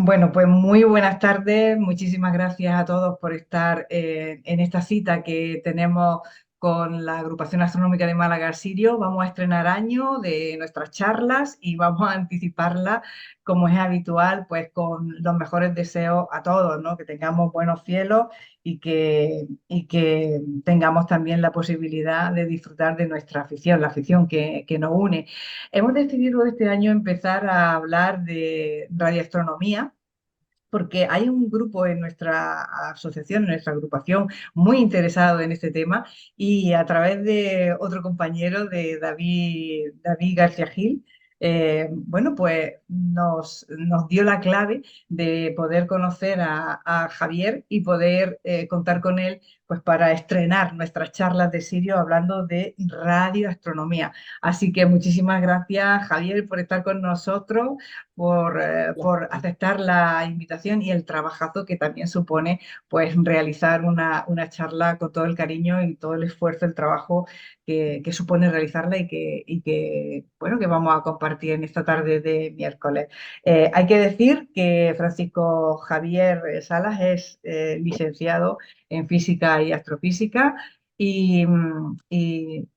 Bueno, pues muy buenas tardes. Muchísimas gracias a todos por estar en esta cita que tenemos con la Agrupación Astronómica de Málaga Sirio. Vamos a estrenar año de nuestras charlas y vamos a anticiparla, como es habitual, pues con los mejores deseos a todos, ¿no? Que tengamos buenos cielos y que tengamos también la posibilidad de disfrutar de nuestra afición, la afición que nos une. Hemos decidido este año empezar a hablar de radioastronomía porque hay un grupo en nuestra asociación, en nuestra agrupación, muy interesado en este tema y a través de otro compañero, de David García Gil, bueno, pues nos dio la clave de poder conocer a Javier y poder contar con él pues para estrenar nuestras charlas de Sirio hablando de radioastronomía. Así que muchísimas gracias, Javier, por estar con nosotros, por aceptar la invitación y el trabajazo que también supone pues realizar una charla con todo el cariño y todo el esfuerzo, el trabajo que supone realizarla y que, bueno, que vamos a compartir en esta tarde de miércoles. Hay que decir que Francisco Javier Salas es licenciado en física y astrofísica y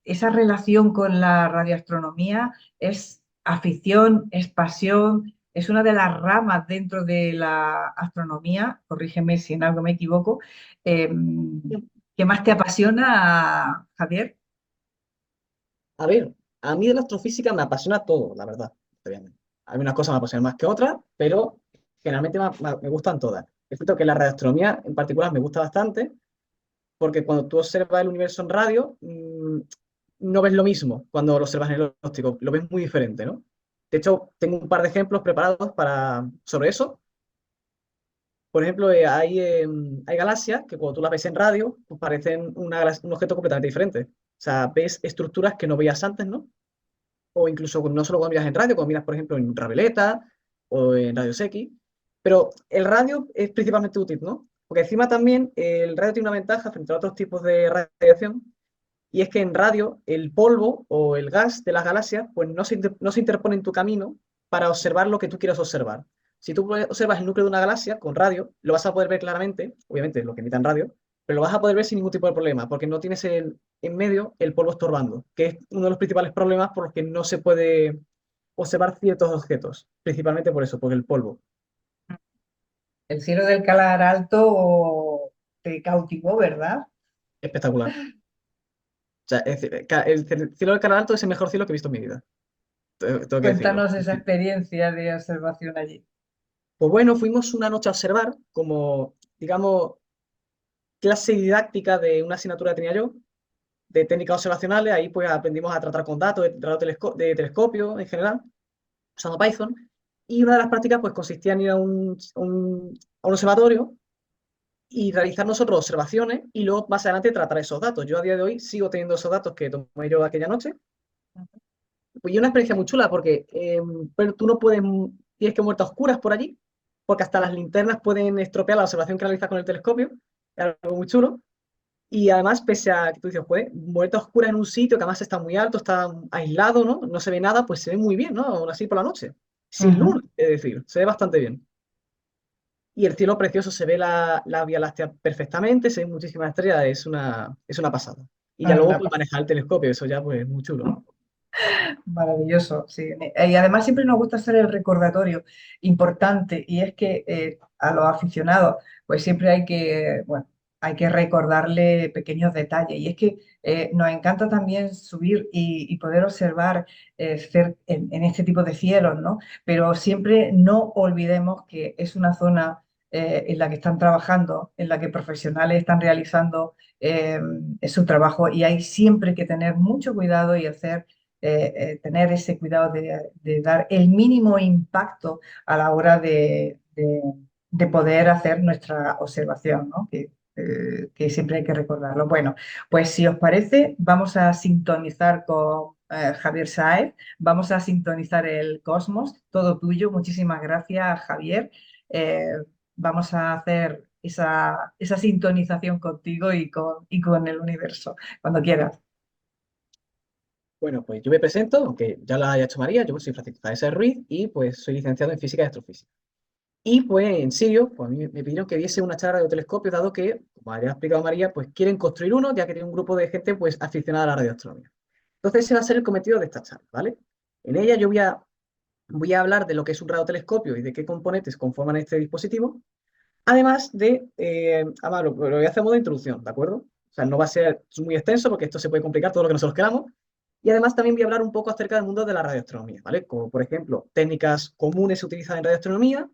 esa relación con la radioastronomía es afición, es pasión, es una de las ramas dentro de la astronomía, corrígeme si en algo me equivoco. eh, ¿Qué más te apasiona, Javier? A ver, a mí de la astrofísica me apasiona todo, la verdad. Obviamente. Hay unas cosas me apasionan más que otras, pero generalmente me gustan todas. Es cierto que la radioastronomía en particular me gusta bastante, porque cuando tú observas el universo en radio, no ves lo mismo cuando lo observas en el óptico, lo ves muy diferente, ¿no? De hecho, tengo un par de ejemplos preparados sobre eso. Por ejemplo, hay galaxias que cuando tú las ves en radio, pues parecen un objeto completamente diferente. O sea, ves estructuras que no veías antes, ¿no? O incluso no solo cuando miras en radio, cuando miras, por ejemplo, en ultravioleta o en rayos X. Pero el radio es principalmente útil, ¿no? Porque encima también el radio tiene una ventaja frente a otros tipos de radiación, y es que en radio el polvo o el gas de las galaxias pues no se interpone en tu camino para observar lo que tú quieres observar. Si tú observas el núcleo de una galaxia con radio, lo vas a poder ver claramente, obviamente lo que emita en radio, pero lo vas a poder ver sin ningún tipo de problema, porque no tienes en medio el polvo estorbando, que es uno de los principales problemas por los que no se puede observar ciertos objetos, principalmente por eso, por el polvo. El cielo del Calar Alto te cautivó, ¿verdad? Espectacular. O sea, el cielo del Canal Alto es el mejor cielo que he visto en mi vida, tengo que decirlo. Cuéntanos esa experiencia de observación allí. Pues bueno, fuimos una noche a observar como, digamos, clase didáctica de una asignatura que tenía yo, de técnicas observacionales. Ahí pues aprendimos a tratar con datos de telescopio en general, usando Python. Y una de las prácticas pues consistía en ir a un observatorio y realizar nosotros observaciones y luego más adelante tratar esos datos. Yo a día de hoy sigo teniendo esos datos que tomé yo aquella noche. Pues y una experiencia muy chula porque pero tú no puedes, tienes que muertas oscuras por allí, porque hasta las linternas pueden estropear la observación que realizas con el telescopio. Es algo muy chulo. Y además, pese a que tú dices, pues, muerta oscura en un sitio que además está muy alto, está aislado, ¿no? No se ve nada, pues se ve muy bien, ¿no? Aún así por la noche. Sin Ujú. luna, es decir, se ve bastante bien. Y el cielo precioso, se ve la Vía Láctea perfectamente, se ven muchísimas estrellas, es una pasada. Y ya luego Una pues manejar el telescopio, eso ya pues muy chulo. Maravilloso, sí. Y además siempre nos gusta hacer el recordatorio importante y es que a los aficionados pues siempre hay que, bueno, hay que recordarle pequeños detalles y es que nos encanta también subir y poder observar en este tipo de cielos, ¿no? Pero siempre no olvidemos que es una zona en la que están trabajando, en la que profesionales están realizando su trabajo y hay siempre que tener mucho cuidado y tener ese cuidado de dar el mínimo impacto a la hora de poder hacer nuestra observación, ¿no? Que siempre hay que recordarlo. Bueno, pues si os parece, vamos a sintonizar con Javier Saez, vamos a sintonizar el Cosmos, todo tuyo. Muchísimas gracias, Javier. Eh, Vamos a hacer esa sintonización contigo y con el universo, cuando quieras. Bueno, pues yo me presento, aunque ya lo haya hecho María, yo soy Francisco Javier Ruiz y pues soy licenciado en Física y Astrofísica. Y pues en Sirio, pues a mí me pidieron que diese una charla de radiotelescopio, dado que, como había explicado María, pues quieren construir uno, ya que tiene un grupo de gente pues aficionada a la radioastronomía. Entonces ese va a ser el cometido de esta charla, ¿vale? En ella yo voy a hablar de lo que es un radiotelescopio y de qué componentes conforman este dispositivo, además de, además lo voy a hacer a modo de introducción, ¿de acuerdo? O sea, no va a ser muy extenso porque esto se puede complicar todo lo que nosotros queramos. Y además también voy a hablar un poco acerca del mundo de la radioastronomía, ¿vale? Como por ejemplo, técnicas comunes utilizadas en radioastronomía,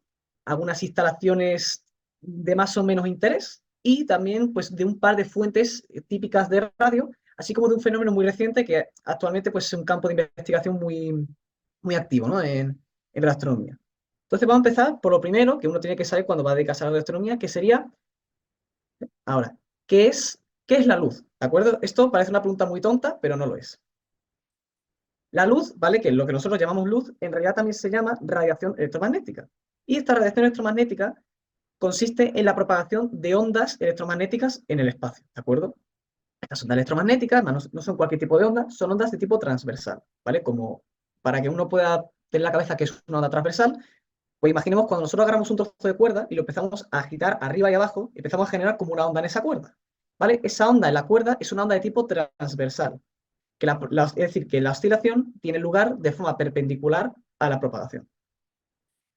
algunas instalaciones de más o menos interés y también pues de un par de fuentes típicas de radio, así como de un fenómeno muy reciente que actualmente pues es un campo de investigación muy activo, ¿no? En radioastronomía. Entonces vamos a empezar por lo primero que uno tiene que saber cuando va a dedicarse a la radioastronomía, que sería, ahora, ¿qué es la luz? ¿De acuerdo? Esto parece una pregunta muy tonta, pero no lo es. La luz, ¿vale? Que es lo que nosotros llamamos luz, en realidad también se llama radiación electromagnética. Y esta radiación electromagnética consiste en la propagación de ondas electromagnéticas en el espacio, ¿de acuerdo? Estas ondas electromagnéticas no son cualquier tipo de onda, son ondas de tipo transversal, ¿vale? Como para que uno pueda tener la cabeza que es una onda transversal, pues imaginemos cuando nosotros agarramos un trozo de cuerda y lo empezamos a agitar arriba y abajo, empezamos a generar como una onda en esa cuerda, ¿vale? Esa onda en la cuerda es una onda de tipo transversal, es decir, que la oscilación tiene lugar de forma perpendicular a la propagación.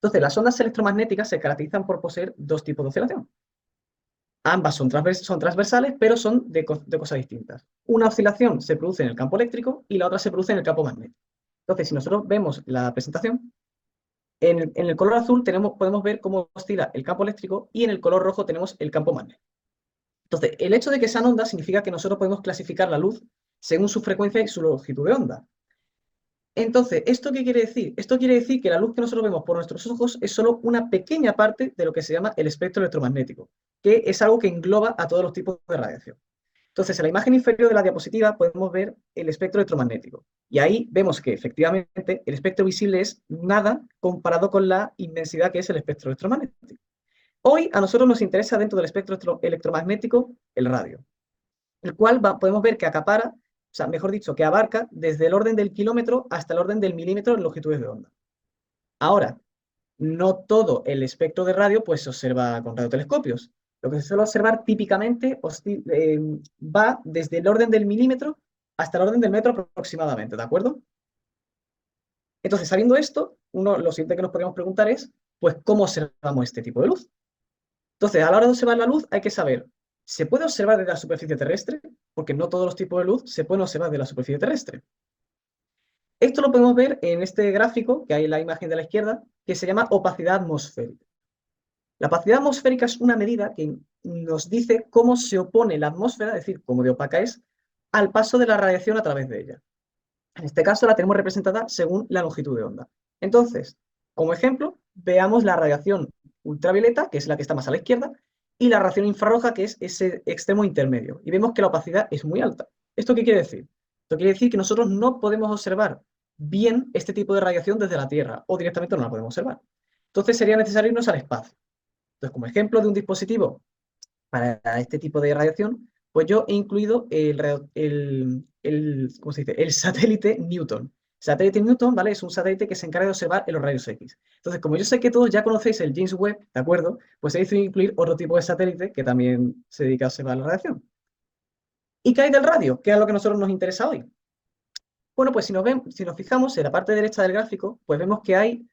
Entonces, las ondas electromagnéticas se caracterizan por poseer dos tipos de oscilación. Ambas son transversales, pero son de cosas distintas. Una oscilación se produce en el campo eléctrico y la otra se produce en el campo magnético. Entonces, si nosotros vemos la presentación, en el color azul podemos ver cómo oscila el campo eléctrico y en el color rojo tenemos el campo magnético. Entonces, el hecho de que sean ondas significa que nosotros podemos clasificar la luz según su frecuencia y su longitud de onda. Entonces, ¿esto qué quiere decir? Esto quiere decir que la luz que nosotros vemos por nuestros ojos es solo una pequeña parte de lo que se llama el espectro electromagnético, que es algo que engloba a todos los tipos de radiación. Entonces, en la imagen inferior de la diapositiva podemos ver el espectro electromagnético. Y ahí vemos que efectivamente el espectro visible es nada comparado con la inmensidad que es el espectro electromagnético. Hoy a nosotros nos interesa dentro del espectro electromagnético el radio, el cual podemos ver que acapara, o sea, mejor dicho, que abarca desde el orden del kilómetro hasta el orden del milímetro en longitudes de onda. Ahora, no todo el espectro de radio pues, se observa con radiotelescopios. Lo que se suele observar típicamente va desde el orden del milímetro hasta el orden del metro aproximadamente, ¿de acuerdo? Entonces, sabiendo esto, lo siguiente que nos podríamos preguntar es, pues, ¿cómo observamos este tipo de luz? Entonces, a la hora de observar la luz hay que saber, ¿se puede observar desde la superficie terrestre? Porque no todos los tipos de luz se pueden observar de la superficie terrestre. Esto lo podemos ver en este gráfico que hay en la imagen de la izquierda, que se llama opacidad atmosférica. La opacidad atmosférica es una medida que nos dice cómo se opone la atmósfera, es decir, cómo de opaca es, al paso de la radiación a través de ella. En este caso la tenemos representada según la longitud de onda. Entonces, como ejemplo, veamos la radiación ultravioleta, que es la que está más a la izquierda, y la radiación infrarroja, que es ese extremo intermedio. Y vemos que la opacidad es muy alta. ¿Esto qué quiere decir? Esto quiere decir que nosotros no podemos observar bien este tipo de radiación desde la Tierra, o directamente no la podemos observar. Entonces sería necesario irnos al espacio. Entonces, como ejemplo de un dispositivo para este tipo de radiación, pues yo he incluido ¿cómo se dice? El satélite Newton. Satélite Newton, ¿vale? Es un satélite que se encarga de observar en los rayos X. Entonces, como yo sé que todos ya conocéis el James Webb, ¿de acuerdo? Pues he decidido incluir otro tipo de satélite que también se dedica a observar la radiación. ¿Y qué hay del radio? ¿Qué es lo que a nosotros nos interesa hoy? Bueno, pues si nos fijamos en la parte derecha del gráfico, pues vemos que hay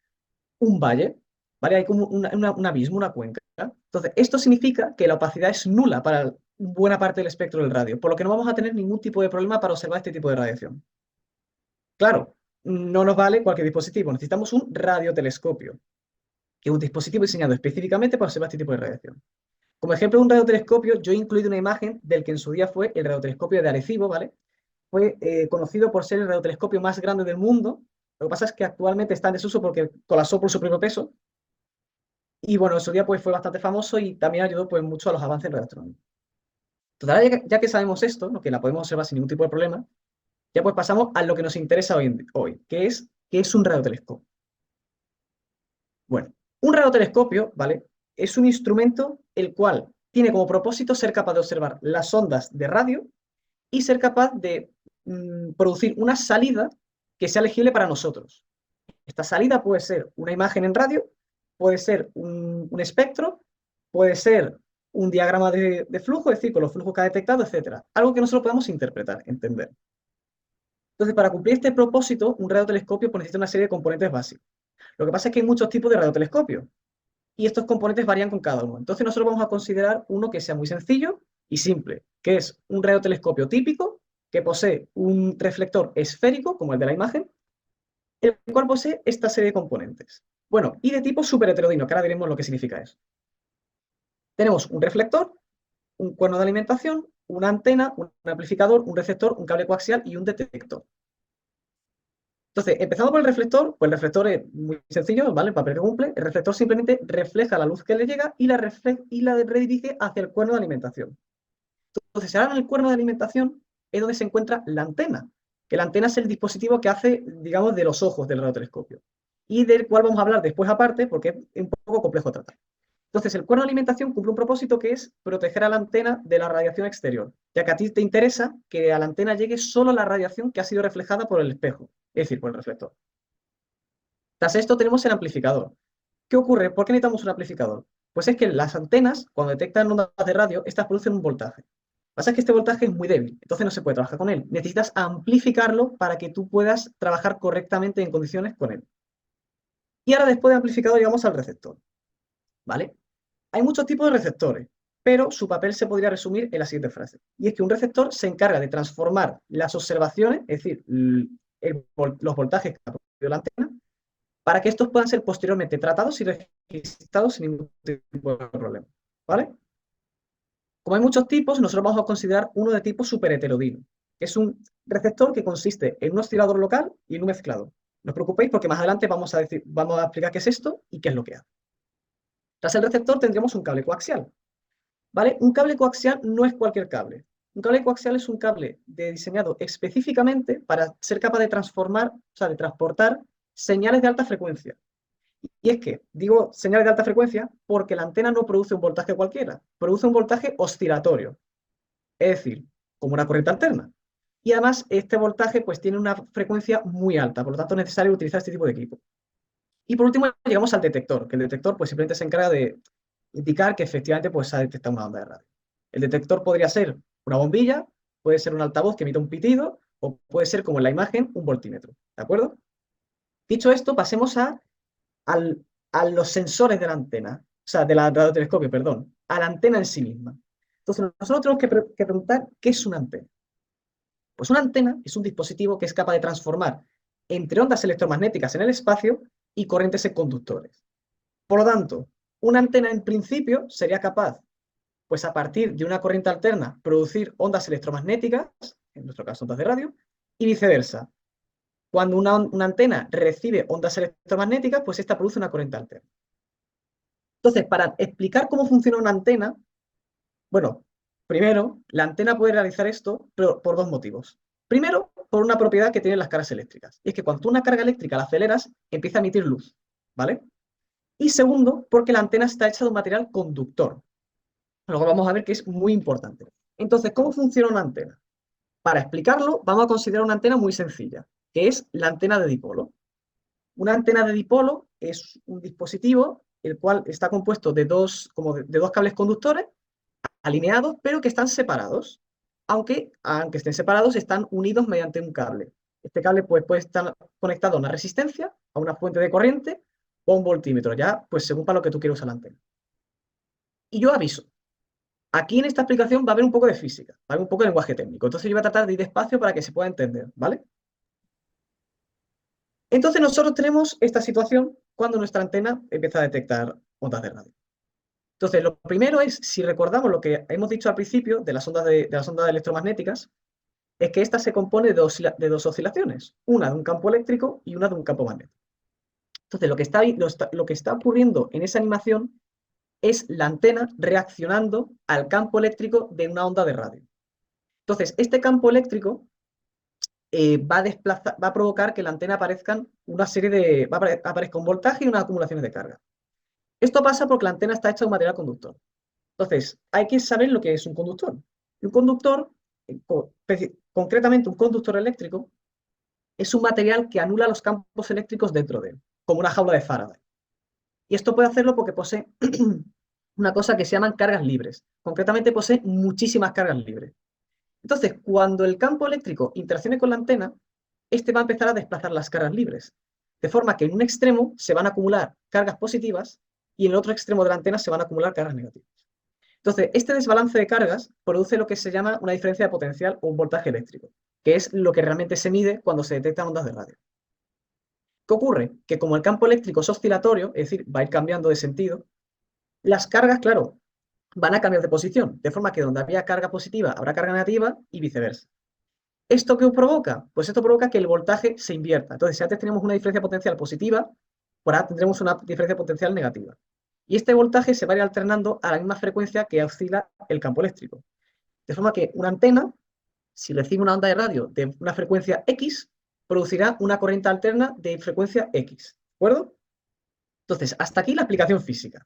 un valle, ¿vale? Hay como un abismo, una cuenca. Entonces, esto significa que la opacidad es nula para buena parte del espectro del radio, por lo que no vamos a tener ningún tipo de problema para observar este tipo de radiación. Claro, no nos vale cualquier dispositivo, necesitamos un radiotelescopio, que es un dispositivo diseñado específicamente para observar este tipo de radiación. Como ejemplo de un radiotelescopio, yo he incluido una imagen del que en su día fue el radiotelescopio de Arecibo, ¿vale? Fue conocido por ser el radiotelescopio más grande del mundo. Lo que pasa es que actualmente está en desuso porque colapsó por su propio peso. Y bueno, en su día pues, fue bastante famoso y también ayudó pues, mucho a los avances en radioastronomía. Entonces, ya que sabemos esto, ¿no? Que la podemos observar sin ningún tipo de problema, ya pues pasamos a lo que nos interesa hoy, que es un radiotelescopio. Bueno, un radiotelescopio, ¿vale? Es un instrumento el cual tiene como propósito ser capaz de observar las ondas de radio y ser capaz de producir una salida que sea legible para nosotros. Esta salida puede ser una imagen en radio puede ser un espectro, puede ser un diagrama de flujo, es decir, con los flujos que ha detectado, etcétera. Algo que nosotros podamos interpretar, entender. Entonces, para cumplir este propósito, un radiotelescopio pues, necesita una serie de componentes básicos. Lo que pasa es que hay muchos tipos de radiotelescopios y estos componentes varían con cada uno. Entonces, nosotros vamos a considerar uno que sea muy sencillo y simple, que es un radiotelescopio típico que posee un reflector esférico, como el de la imagen, el cual posee esta serie de componentes. Bueno, y de tipo superheterodino, que ahora veremos lo que significa eso. Tenemos un reflector, un cuerno de alimentación, una antena, un amplificador, un receptor, un cable coaxial y un detector. Entonces, empezando por el reflector, pues el reflector es muy sencillo, ¿vale? El papel que cumple. El reflector simplemente refleja la luz que le llega y la redirige hacia el cuerno de alimentación. Entonces, ahora en el cuerno de alimentación es donde se encuentra la antena, que la antena es el dispositivo que hace, digamos, de los ojos del radiotelescopio, y del cual vamos a hablar después aparte, porque es un poco complejo tratar. Entonces, el cuerno de alimentación cumple un propósito que es proteger a la antena de la radiación exterior, ya que a ti te interesa que a la antena llegue solo la radiación que ha sido reflejada por el espejo, es decir, por el reflector. Tras esto tenemos el amplificador. ¿Qué ocurre? ¿Por qué necesitamos un amplificador? Pues es que las antenas, cuando detectan ondas de radio, estas producen un voltaje. Lo que pasa es que este voltaje es muy débil, entonces no se puede trabajar con él. Necesitas amplificarlo para que tú puedas trabajar correctamente en condiciones con él. Y ahora después de amplificador llegamos al receptor, ¿vale? Hay muchos tipos de receptores, pero su papel se podría resumir en la siguiente frase. Y es que un receptor se encarga de transformar las observaciones, es decir, los voltajes que ha producido la antena, para que estos puedan ser posteriormente tratados y registrados sin ningún tipo de problema. ¿Vale? Como hay muchos tipos, nosotros vamos a considerar uno de tipo superheterodino, que es un receptor que consiste en un oscilador local y en un mezclador. No os preocupéis porque más adelante vamos a explicar qué es esto y qué es lo que hace. Tras el receptor tendremos un cable coaxial. ¿Vale? Un cable coaxial no es cualquier cable. Un cable coaxial es un cable diseñado específicamente para ser capaz de transformar, o sea, de transportar señales de alta frecuencia. Y es que digo señales de alta frecuencia porque la antena no produce un voltaje cualquiera, produce un voltaje oscilatorio, es decir, como una corriente alterna. Y además este voltaje pues tiene una frecuencia muy alta, por lo tanto es necesario utilizar este tipo de equipo. Y por último llegamos al detector, que el detector pues simplemente se encarga de indicar que efectivamente pues, se ha detectado una onda de radio. El detector podría ser una bombilla, puede ser un altavoz que emite un pitido, o puede ser, como en la imagen, un voltímetro. ¿De acuerdo? Dicho esto, pasemos al- a los sensores de la antena, o sea, del radiotelescopio, perdón, a la antena en sí misma. Entonces, nosotros tenemos que preguntar qué es una antena. Pues una antena es un dispositivo que es capaz de transformar entre ondas electromagnéticas en el espacio y corrientes en conductores. Por lo tanto, una antena en principio sería capaz, pues a partir de una corriente alterna, producir ondas electromagnéticas, en nuestro caso ondas de radio, y viceversa. Cuando una antena recibe ondas electromagnéticas, pues esta produce una corriente alterna. Entonces, para explicar cómo funciona una antena, bueno, primero, la antena puede realizar esto pero por dos motivos. Primero, por una propiedad que tienen las cargas eléctricas. Y es que cuando tú una carga eléctrica la aceleras, empieza a emitir luz, ¿vale? Y segundo, porque la antena está hecha de un material conductor. Luego vamos a ver que es muy importante. Entonces, ¿cómo funciona una antena? Para explicarlo, vamos a considerar una antena muy sencilla, que es la antena de dipolo. Una antena de dipolo es un dispositivo el cual está compuesto de de dos cables conductores alineados, pero que están separados. Aunque estén separados, están unidos mediante un cable. Este cable pues, puede estar conectado a una resistencia, a una fuente de corriente o a un voltímetro, ya pues según para lo que tú quieras usar la antena. Y yo aviso, aquí en esta explicación va a haber un poco de física, va a haber un poco de lenguaje técnico. Entonces yo voy a tratar de ir despacio para que se pueda entender, ¿vale? Entonces nosotros tenemos esta situación cuando nuestra antena empieza a detectar ondas de radio. Entonces, lo primero es, si recordamos lo que hemos dicho al principio de las ondas electromagnéticas, es que esta se compone de dos oscilaciones, una de un campo eléctrico y una de un campo magnético. Entonces, lo que está ocurriendo en esa animación es la antena reaccionando al campo eléctrico de una onda de radio. Entonces, este campo eléctrico va a provocar que la antena aparezcan aparezca un voltaje y unas acumulaciones de carga. Esto pasa porque la antena está hecha de un material conductor. Entonces, hay que saber lo que es un conductor. Un conductor, concretamente un conductor eléctrico, es un material que anula los campos eléctricos dentro de él, como una jaula de Faraday. Y esto puede hacerlo porque posee una cosa que se llaman cargas libres. Concretamente posee muchísimas cargas libres. Entonces, cuando el campo eléctrico interaccione con la antena, este va a empezar a desplazar las cargas libres. De forma que en un extremo se van a acumular cargas positivas y en el otro extremo de la antena se van a acumular cargas negativas. Entonces, este desbalance de cargas produce lo que se llama una diferencia de potencial o un voltaje eléctrico, que es lo que realmente se mide cuando se detectan ondas de radio. ¿Qué ocurre? Que como el campo eléctrico es oscilatorio, es decir, va a ir cambiando de sentido, las cargas, claro, van a cambiar de posición, de forma que donde había carga positiva habrá carga negativa y viceversa. ¿Esto qué provoca? Pues esto provoca que el voltaje se invierta. Entonces, si antes teníamos una diferencia potencial positiva, ahora tendremos una diferencia potencial negativa. Y este voltaje se va a ir alternando a la misma frecuencia que oscila el campo eléctrico. De forma que una antena, si recibe una onda de radio de una frecuencia X, producirá una corriente alterna de frecuencia X. ¿De acuerdo? Entonces, hasta aquí la explicación física.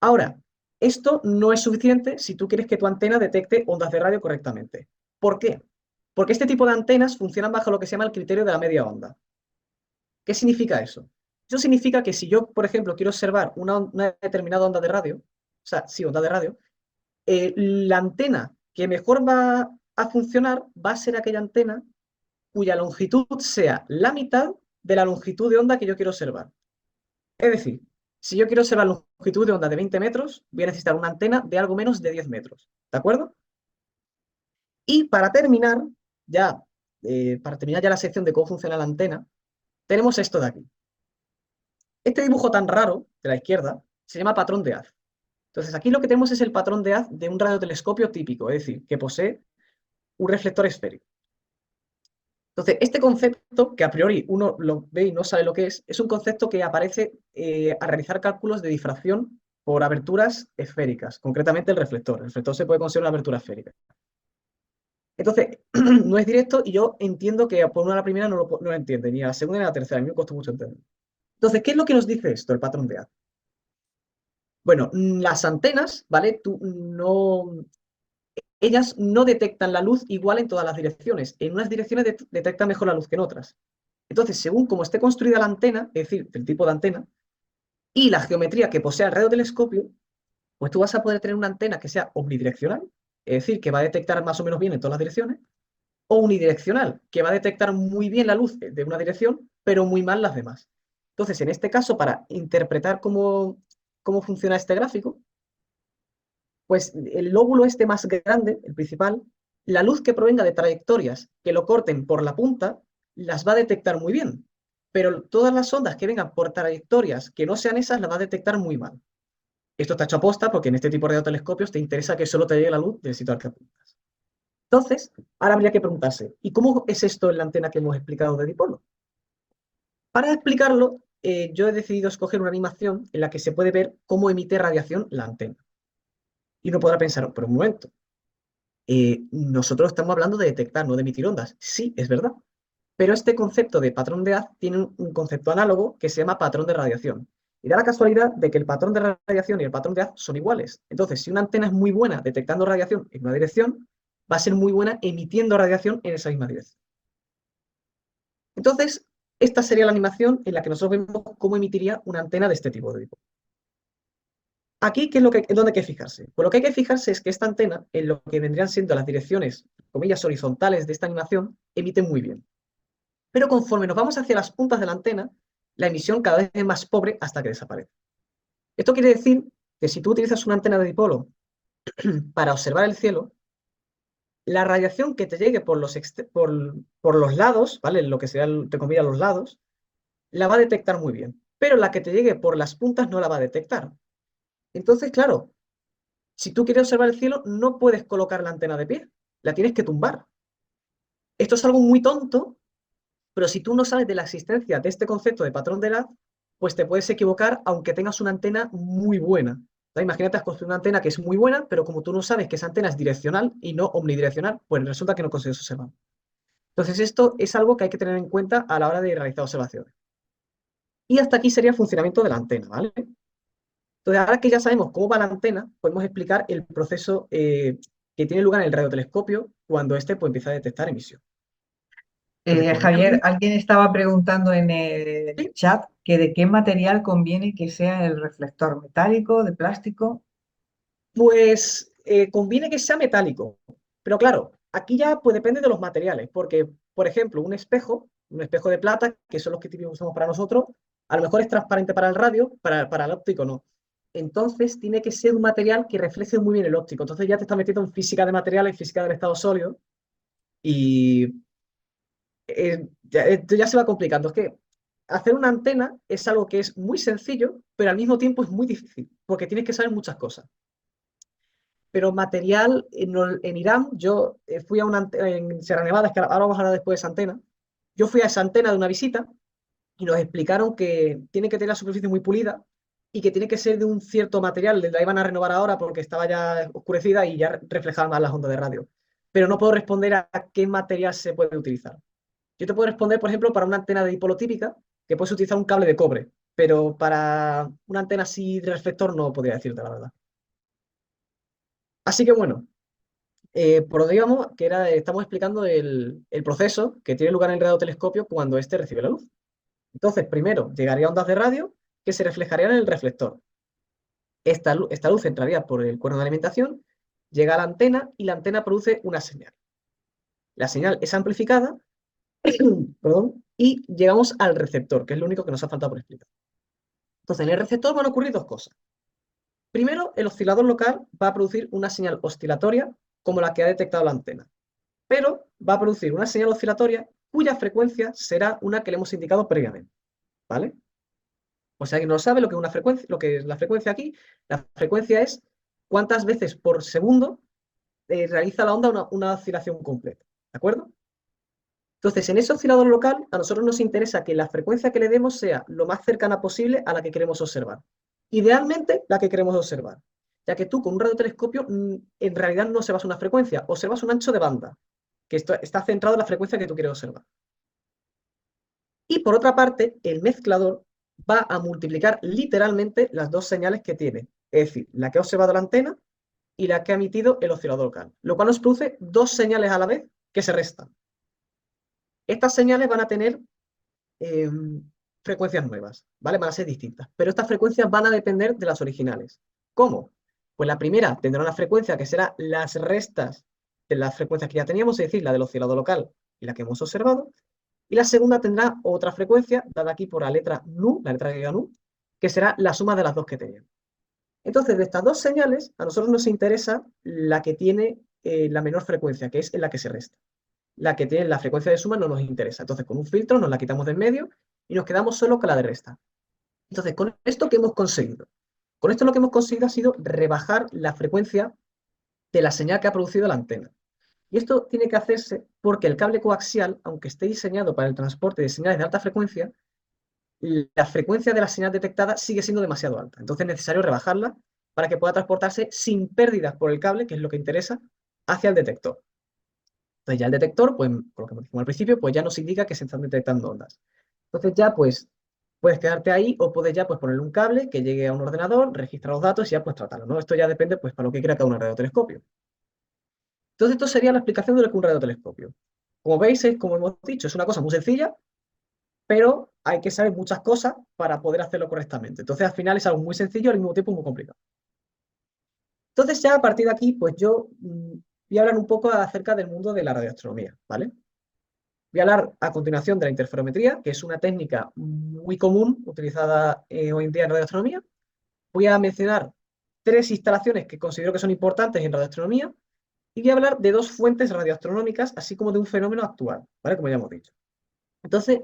Ahora, esto no es suficiente si tú quieres que tu antena detecte ondas de radio correctamente. ¿Por qué? Porque este tipo de antenas funcionan bajo lo que se llama el criterio de la media onda. ¿Qué significa eso? Eso significa que si yo, por ejemplo, quiero observar una determinada onda de radio, o sea, sí, onda de radio, la antena que mejor va a funcionar va a ser aquella antena cuya longitud sea la mitad de la longitud de onda que yo quiero observar. Es decir, si yo quiero observar la longitud de onda de 20 metros, voy a necesitar una antena de algo menos de 10 metros. ¿De acuerdo? Y para terminar ya la sección de cómo funciona la antena, tenemos esto de aquí. Este dibujo tan raro de la izquierda se llama patrón de haz. Entonces aquí lo que tenemos es el patrón de haz de un radiotelescopio típico, es decir, que posee un reflector esférico. Entonces, este concepto, que a priori uno lo ve y no sabe lo que es un concepto que aparece a realizar cálculos de difracción por aberturas esféricas, concretamente el reflector. El reflector se puede considerar una abertura esférica. Entonces, no es directo y yo entiendo que por una a la primera no lo entiende, ni a la segunda ni a la tercera. A mí me costó mucho entender. Entonces, ¿qué es lo que nos dice esto, el patrón de haz? Bueno, las antenas, ¿vale? Ellas no detectan la luz igual en todas las direcciones. En unas direcciones detectan mejor la luz que en otras. Entonces, según cómo esté construida la antena, es decir, el tipo de antena, y la geometría que posea el radiotelescopio, pues tú vas a poder tener una antena que sea omnidireccional, es decir, que va a detectar más o menos bien en todas las direcciones, o unidireccional, que va a detectar muy bien la luz de una dirección, pero muy mal las demás. Entonces, en este caso, para interpretar cómo funciona este gráfico, pues el lóbulo este más grande, el principal, la luz que provenga de trayectorias que lo corten por la punta, las va a detectar muy bien. Pero todas las ondas que vengan por trayectorias que no sean esas, las va a detectar muy mal. Esto está hecho a posta porque en este tipo de telescopios te interesa que solo te llegue la luz del sitio al que apuntas. Entonces, ahora habría que preguntarse, ¿y cómo es esto en la antena que hemos explicado de dipolo? Para explicarlo, yo he decidido escoger una animación en la que se puede ver cómo emite radiación la antena. Y uno podrá pensar, por un momento, nosotros estamos hablando de detectar, no de emitir ondas. Sí, es verdad. Pero este concepto de patrón de haz tiene un concepto análogo que se llama patrón de radiación. Y da la casualidad de que el patrón de radiación y el patrón de haz son iguales. Entonces, si una antena es muy buena detectando radiación en una dirección, va a ser muy buena emitiendo radiación en esa misma dirección. Entonces, esta sería la animación en la que nosotros vemos cómo emitiría una antena de este tipo de tipo. Aquí, ¿dónde hay que fijarse? Pues lo que hay que fijarse es que esta antena, en lo que vendrían siendo las direcciones, comillas, horizontales de esta animación, emite muy bien. Pero conforme nos vamos hacia las puntas de la antena, la emisión cada vez es más pobre hasta que desaparece. Esto quiere decir que si tú utilizas una antena de dipolo para observar el cielo, la radiación que te llegue por los lados, ¿vale? Lo que sería, entre comillas, los lados, la va a detectar muy bien. Pero la que te llegue por las puntas no la va a detectar. Entonces, claro, si tú quieres observar el cielo, no puedes colocar la antena de pie, la tienes que tumbar. Esto es algo muy tonto, pero si tú no sabes de la existencia de este concepto de patrón de edad, pues te puedes equivocar aunque tengas una antena muy buena. Imagínate, has construido una antena que es muy buena, pero como tú no sabes que esa antena es direccional y no omnidireccional, pues resulta que no consigues observar. Entonces esto es algo que hay que tener en cuenta a la hora de realizar observaciones. Y hasta aquí sería el funcionamiento de la antena, ¿vale? Entonces, ahora que ya sabemos cómo va la antena, podemos explicar el proceso que tiene lugar en el radiotelescopio cuando éste pues, empieza a detectar emisión. Entonces, como Javier, veíamos, alguien estaba preguntando en el sí, chat que de qué material conviene que sea el reflector, metálico, de plástico. Pues conviene que sea metálico, pero claro, aquí ya pues depende de los materiales, porque, por ejemplo, un espejo de plata, que son los que típicamente usamos para nosotros, a lo mejor es transparente para el radio, para el óptico no. Entonces tiene que ser un material que refleje muy bien el óptico. Entonces ya te estás metiendo en física de materiales, en física del estado sólido, y esto ya se va complicando. Es que hacer una antena es algo que es muy sencillo, pero al mismo tiempo es muy difícil, porque tienes que saber muchas cosas. Pero material en Irán, yo fui a una en Sierra Nevada, es que ahora vamos a hablar después de esa antena. Yo fui a esa antena de una visita y nos explicaron que tiene que tener la superficie muy pulida y que tiene que ser de un cierto material. La iban a renovar ahora porque estaba ya oscurecida y ya reflejaba más las ondas de radio. Pero no puedo responder a qué material se puede utilizar. Yo te puedo responder, por ejemplo, para una antena de dipolo típica, que puedes utilizar un cable de cobre, pero para una antena así de reflector no podría decirte la verdad. Así que bueno, por donde íbamos, que era, estamos explicando el proceso que tiene lugar en el radiotelescopio cuando éste recibe la luz. Entonces, primero llegaría ondas de radio que se reflejarían en el reflector. Esta luz entraría por el cuerno de alimentación, llega a la antena y la antena produce una señal. La señal es amplificada, perdón, y llegamos al receptor, que es lo único que nos ha faltado por explicar. Entonces, en el receptor van a ocurrir dos cosas. Primero, el oscilador local va a producir una señal oscilatoria como la que ha detectado la antena, pero va a producir una señal oscilatoria cuya frecuencia será una que le hemos indicado previamente, ¿vale? O sea, que no sabe lo que es una frecuencia, lo que es la frecuencia aquí, la frecuencia es cuántas veces por segundo realiza la onda una oscilación completa, ¿de acuerdo? Entonces, en ese oscilador local, a nosotros nos interesa que la frecuencia que le demos sea lo más cercana posible a la que queremos observar. Idealmente, la que queremos observar, ya que tú con un radiotelescopio en realidad no observas una frecuencia, observas un ancho de banda, que esto está centrado en la frecuencia que tú quieres observar. Y por otra parte, el mezclador va a multiplicar literalmente las dos señales que tiene, es decir, la que ha observado la antena y la que ha emitido el oscilador local, lo cual nos produce dos señales a la vez que se restan. Estas señales van a tener eh, frecuencias nuevas, ¿vale? Van a ser distintas, pero estas frecuencias van a depender de las originales. ¿Cómo? Pues la primera tendrá una frecuencia que será las restas de las frecuencias que ya teníamos, es decir, la del oscilador local y la que hemos observado, y la segunda tendrá otra frecuencia, dada aquí por la letra nu, la letra griega nu, que será la suma de las dos que teníamos. Entonces, de estas dos señales, a nosotros nos interesa la que tiene la menor frecuencia, que es en la que se resta. La que tiene la frecuencia de suma no nos interesa. Entonces, con un filtro nos la quitamos del medio y nos quedamos solo con la de resta. Entonces, con esto, ¿qué hemos conseguido? Con esto lo que hemos conseguido ha sido rebajar la frecuencia de la señal que ha producido la antena. Y esto tiene que hacerse porque el cable coaxial, aunque esté diseñado para el transporte de señales de alta frecuencia, la frecuencia de la señal detectada sigue siendo demasiado alta. Entonces es necesario rebajarla para que pueda transportarse sin pérdidas por el cable, que es lo que interesa, hacia el detector. Entonces ya el detector, pues, por lo que dijimos al principio, pues ya nos indica que se están detectando ondas. Entonces ya, pues, puedes quedarte ahí o puedes ya, pues, ponerle un cable que llegue a un ordenador, registra los datos y ya, pues, tratarlo, ¿no? Esto ya depende, pues, para lo que quiera cada un radiotelescopio. Entonces esto sería la explicación de lo que es un radiotelescopio. Como veis, es, como hemos dicho, es una cosa muy sencilla, pero hay que saber muchas cosas para poder hacerlo correctamente. Entonces, al final es algo muy sencillo y al mismo tiempo muy complicado. Entonces, ya a partir de aquí, pues yo voy a hablar un poco acerca del mundo de la radioastronomía, ¿vale? Voy a hablar a continuación de la interferometría, que es una técnica muy común utilizada hoy en día en radioastronomía. Voy a mencionar tres instalaciones que considero que son importantes en radioastronomía y voy a hablar de dos fuentes radioastronómicas, así como de un fenómeno actual, ¿vale? Como ya hemos dicho. Entonces,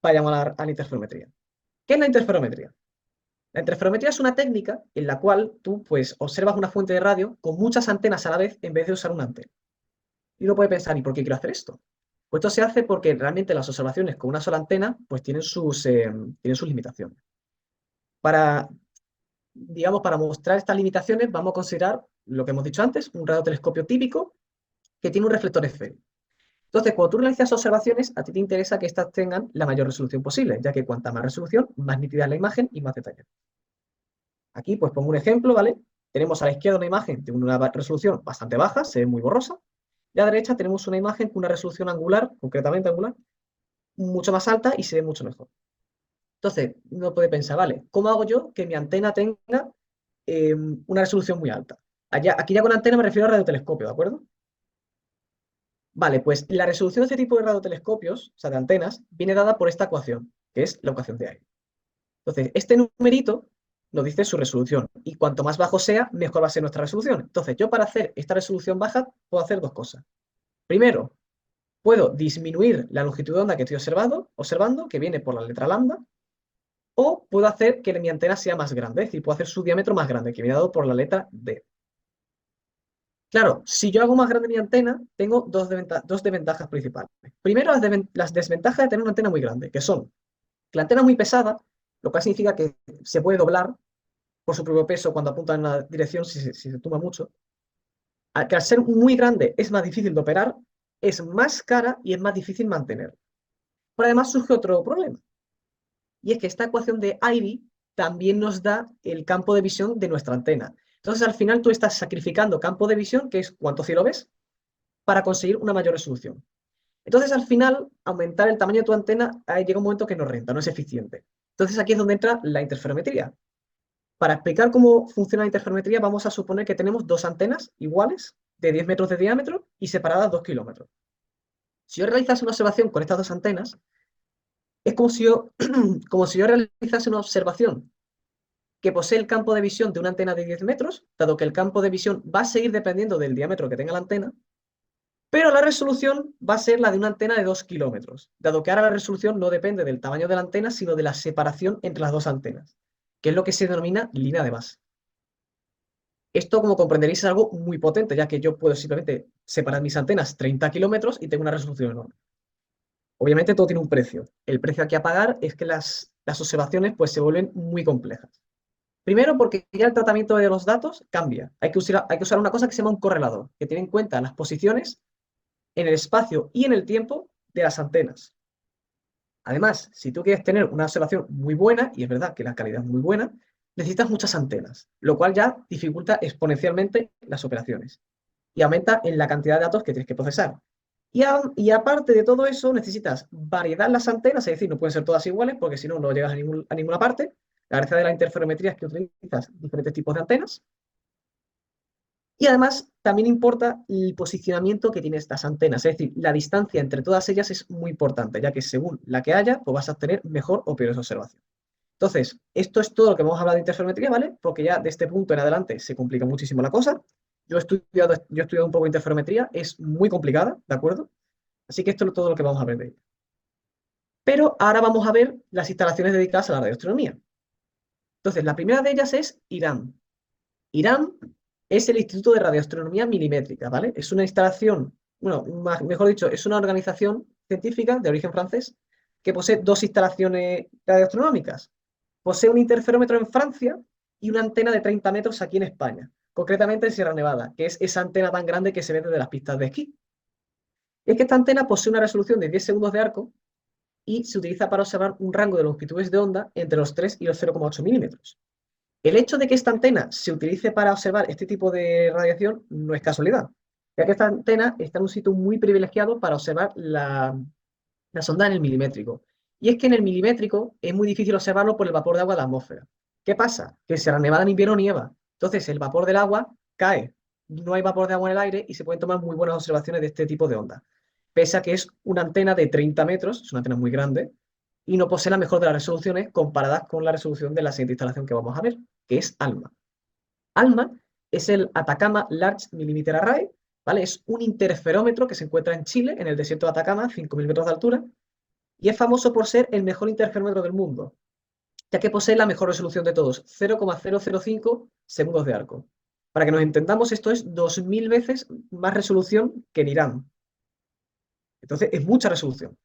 vayamos a la interferometría. ¿Qué es la interferometría? La interferometría es una técnica en la cual tú pues, observas una fuente de radio con muchas antenas a la vez en vez de usar una antena. Y uno puede pensar, ¿y por qué quiero hacer esto? Pues esto se hace porque realmente las observaciones con una sola antena pues tienen sus limitaciones. Para, digamos, para mostrar estas limitaciones vamos a considerar lo que hemos dicho antes, un radiotelescopio típico que tiene un reflector esférico. Entonces, cuando tú realizas observaciones, a ti te interesa que éstas tengan la mayor resolución posible, ya que cuanta más resolución, más nítida es la imagen y más detallada. Aquí pues pongo un ejemplo, ¿vale? Tenemos a la izquierda una imagen de una resolución bastante baja, se ve muy borrosa, y a la derecha tenemos una imagen con una resolución angular, concretamente angular, mucho más alta y se ve mucho mejor. Entonces, uno puede pensar, vale, ¿cómo hago yo que mi antena tenga una resolución muy alta? Aquí ya con antena me refiero a radiotelescopio, ¿de acuerdo? Vale, pues la resolución de este tipo de radiotelescopios, o sea, de antenas, viene dada por esta ecuación, que es la ecuación de Ayre. Entonces, este numerito nos dice su resolución, y cuanto más bajo sea, mejor va a ser nuestra resolución. Entonces, yo para hacer esta resolución baja, puedo hacer dos cosas. Primero, puedo disminuir la longitud de onda que estoy observando, que viene por la letra lambda, o puedo hacer que mi antena sea más grande, es decir, puedo hacer su diámetro más grande, que viene dado por la letra D. Claro, si yo hago más grande mi antena, tengo dos desventajas principales. Primero, las desventajas de tener una antena muy grande, que son que la antena es muy pesada, lo cual significa que se puede doblar por su propio peso cuando apunta en una dirección si se tumba mucho. Que al ser muy grande es más difícil de operar, es más cara y es más difícil mantener. Pero además surge otro problema, y es que esta ecuación de Airy también nos da el campo de visión de nuestra antena. Entonces, al final, tú estás sacrificando campo de visión, que es cuánto cielo ves, para conseguir una mayor resolución. Entonces, al final, aumentar el tamaño de tu antena llega un momento que no renta, no es eficiente. Entonces, aquí es donde entra la interferometría. Para explicar cómo funciona la interferometría, vamos a suponer que tenemos dos antenas iguales, de 10 metros de diámetro y separadas 2 kilómetros. Si yo realizase una observación con estas dos antenas, es como si yo realizase una observación que posee el campo de visión de una antena de 10 metros, dado que el campo de visión va a seguir dependiendo del diámetro que tenga la antena, pero la resolución va a ser la de una antena de 2 kilómetros, dado que ahora la resolución no depende del tamaño de la antena, sino de la separación entre las dos antenas, que es lo que se denomina línea de base. Esto, como comprenderéis, es algo muy potente, ya que yo puedo simplemente separar mis antenas 30 kilómetros y tengo una resolución enorme. Obviamente todo tiene un precio. El precio aquí a pagar es que las observaciones pues, se vuelven muy complejas. Primero, porque ya el tratamiento de los datos cambia. Hay que usar una cosa que se llama un correlador, que tiene en cuenta las posiciones en el espacio y en el tiempo de las antenas. Además, si tú quieres tener una observación muy buena, y es verdad que la calidad es muy buena, necesitas muchas antenas, lo cual ya dificulta exponencialmente las operaciones y aumenta en la cantidad de datos que tienes que procesar. Y aparte de todo eso, necesitas variedad en las antenas, es decir, no pueden ser todas iguales porque si no, no llegas a ninguna parte. La gracia de la interferometría es que utilizas diferentes tipos de antenas. Y además, también importa el posicionamiento que tienen estas antenas, es decir, la distancia entre todas ellas es muy importante, ya que según la que haya, pues vas a tener mejor o peores observaciones. Entonces, esto es todo lo que vamos a hablar de interferometría, ¿vale? Porque ya de este punto en adelante se complica muchísimo la cosa. Yo he estudiado un poco de interferometría, es muy complicada, ¿de acuerdo? Así que esto es todo lo que vamos a ver de ella. Pero ahora vamos a ver las instalaciones dedicadas a la radioastronomía. Entonces, la primera de ellas es IRAM. IRAM es el Instituto de Radioastronomía Milimétrica, ¿vale? Es una instalación, bueno, mejor dicho, es una organización científica de origen francés que posee dos instalaciones radioastronómicas. Posee un interferómetro en Francia y una antena de 30 metros aquí en España, concretamente en Sierra Nevada, que es esa antena tan grande que se ve desde las pistas de esquí. Y es que esta antena posee una resolución de 10 segundos de arco y se utiliza para observar un rango de longitudes de onda entre los 3 y los 0,8 milímetros. El hecho de que esta antena se utilice para observar este tipo de radiación no es casualidad, ya que esta antena está en un sitio muy privilegiado para observar la sonda en el milimétrico. Y es que en el milimétrico es muy difícil observarlo por el vapor de agua de la atmósfera. ¿Qué pasa? Que en Sierra Nevada en invierno nieva. Entonces el vapor del agua cae. No hay vapor de agua en el aire y se pueden tomar muy buenas observaciones de este tipo de onda. Pese a que es una antena de 30 metros, es una antena muy grande, y no posee la mejor de las resoluciones comparadas con la resolución de la siguiente instalación que vamos a ver, que es ALMA. ALMA es el Atacama Large Millimeter Array, ¿vale? Es un interferómetro que se encuentra en Chile, en el desierto de Atacama, 5.000 metros de altura, y es famoso por ser el mejor interferómetro del mundo, ya que posee la mejor resolución de todos, 0,005 segundos de arco. Para que nos entendamos, esto es 2.000 veces más resolución que en Irán. Entonces, es mucha resolución.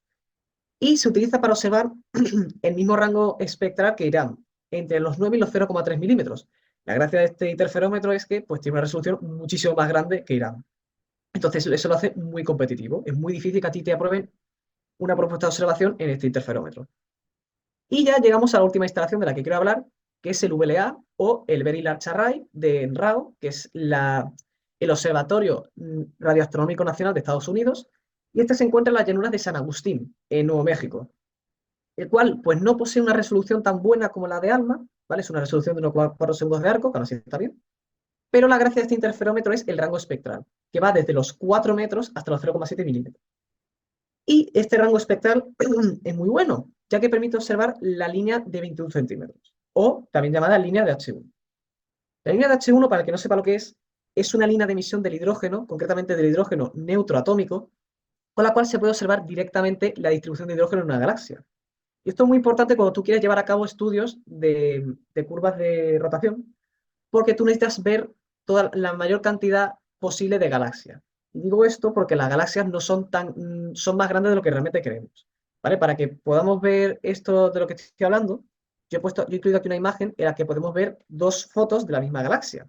Y se utiliza para observar el mismo rango espectral que Irán, entre los 9 y los 0,3 milímetros. La gracia de este interferómetro es que pues, tiene una resolución muchísimo más grande que Irán. Entonces, eso lo hace muy competitivo. Es muy difícil que a ti te aprueben una propuesta de observación en este interferómetro. Y ya llegamos a la última instalación de la que quiero hablar, que es el VLA o el Very Large Array de NRAO, que es el Observatorio Radioastronómico Nacional de Estados Unidos, y este se encuentra en las llanuras de San Agustín, en Nuevo México. el cual pues no posee una resolución tan buena como la de ALMA, ¿vale? Es una resolución de 1,4 segundos de arco, que aún así está bien, pero la gracia de este interferómetro es el rango espectral, que va desde los 4 metros hasta los 0,7 milímetros. Y este rango espectral es muy bueno, ya que permite observar la línea de 21 centímetros, o también llamada línea de H1. La línea de H1, para el que no sepa lo que es una línea de emisión del hidrógeno, concretamente del hidrógeno neutro atómico, con la cual se puede observar directamente la distribución de hidrógeno en una galaxia. Y esto es muy importante cuando tú quieres llevar a cabo estudios de curvas de rotación, porque tú necesitas ver toda la mayor cantidad posible de galaxias. Y digo esto porque las galaxias no son son más grandes de lo que realmente creemos. ¿Vale? Para que podamos ver esto de lo que estoy hablando, yo he incluido aquí una imagen en la que podemos ver dos fotos de la misma galaxia.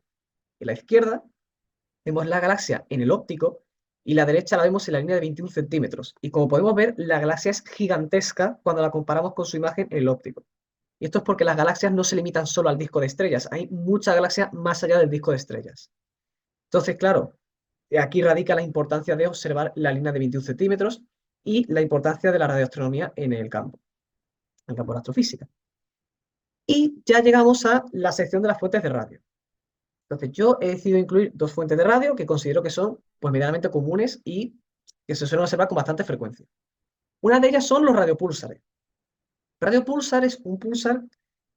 En la izquierda vemos la galaxia en el óptico y la derecha la vemos en la línea de 21 centímetros. Y como podemos ver, la galaxia es gigantesca cuando la comparamos con su imagen en el óptico. Y esto es porque las galaxias no se limitan solo al disco de estrellas, hay mucha galaxia más allá del disco de estrellas. Entonces, claro, aquí radica la importancia de observar la línea de 21 centímetros y la importancia de la radioastronomía en el campo de la astrofísica. Y ya llegamos a la sección de las fuentes de radio. Entonces, yo he decidido incluir dos fuentes de radio que considero que son pues, medianamente comunes y que se suelen observar con bastante frecuencia. Una de ellas son los radiopúlsares. Radiopúlsar es un pulsar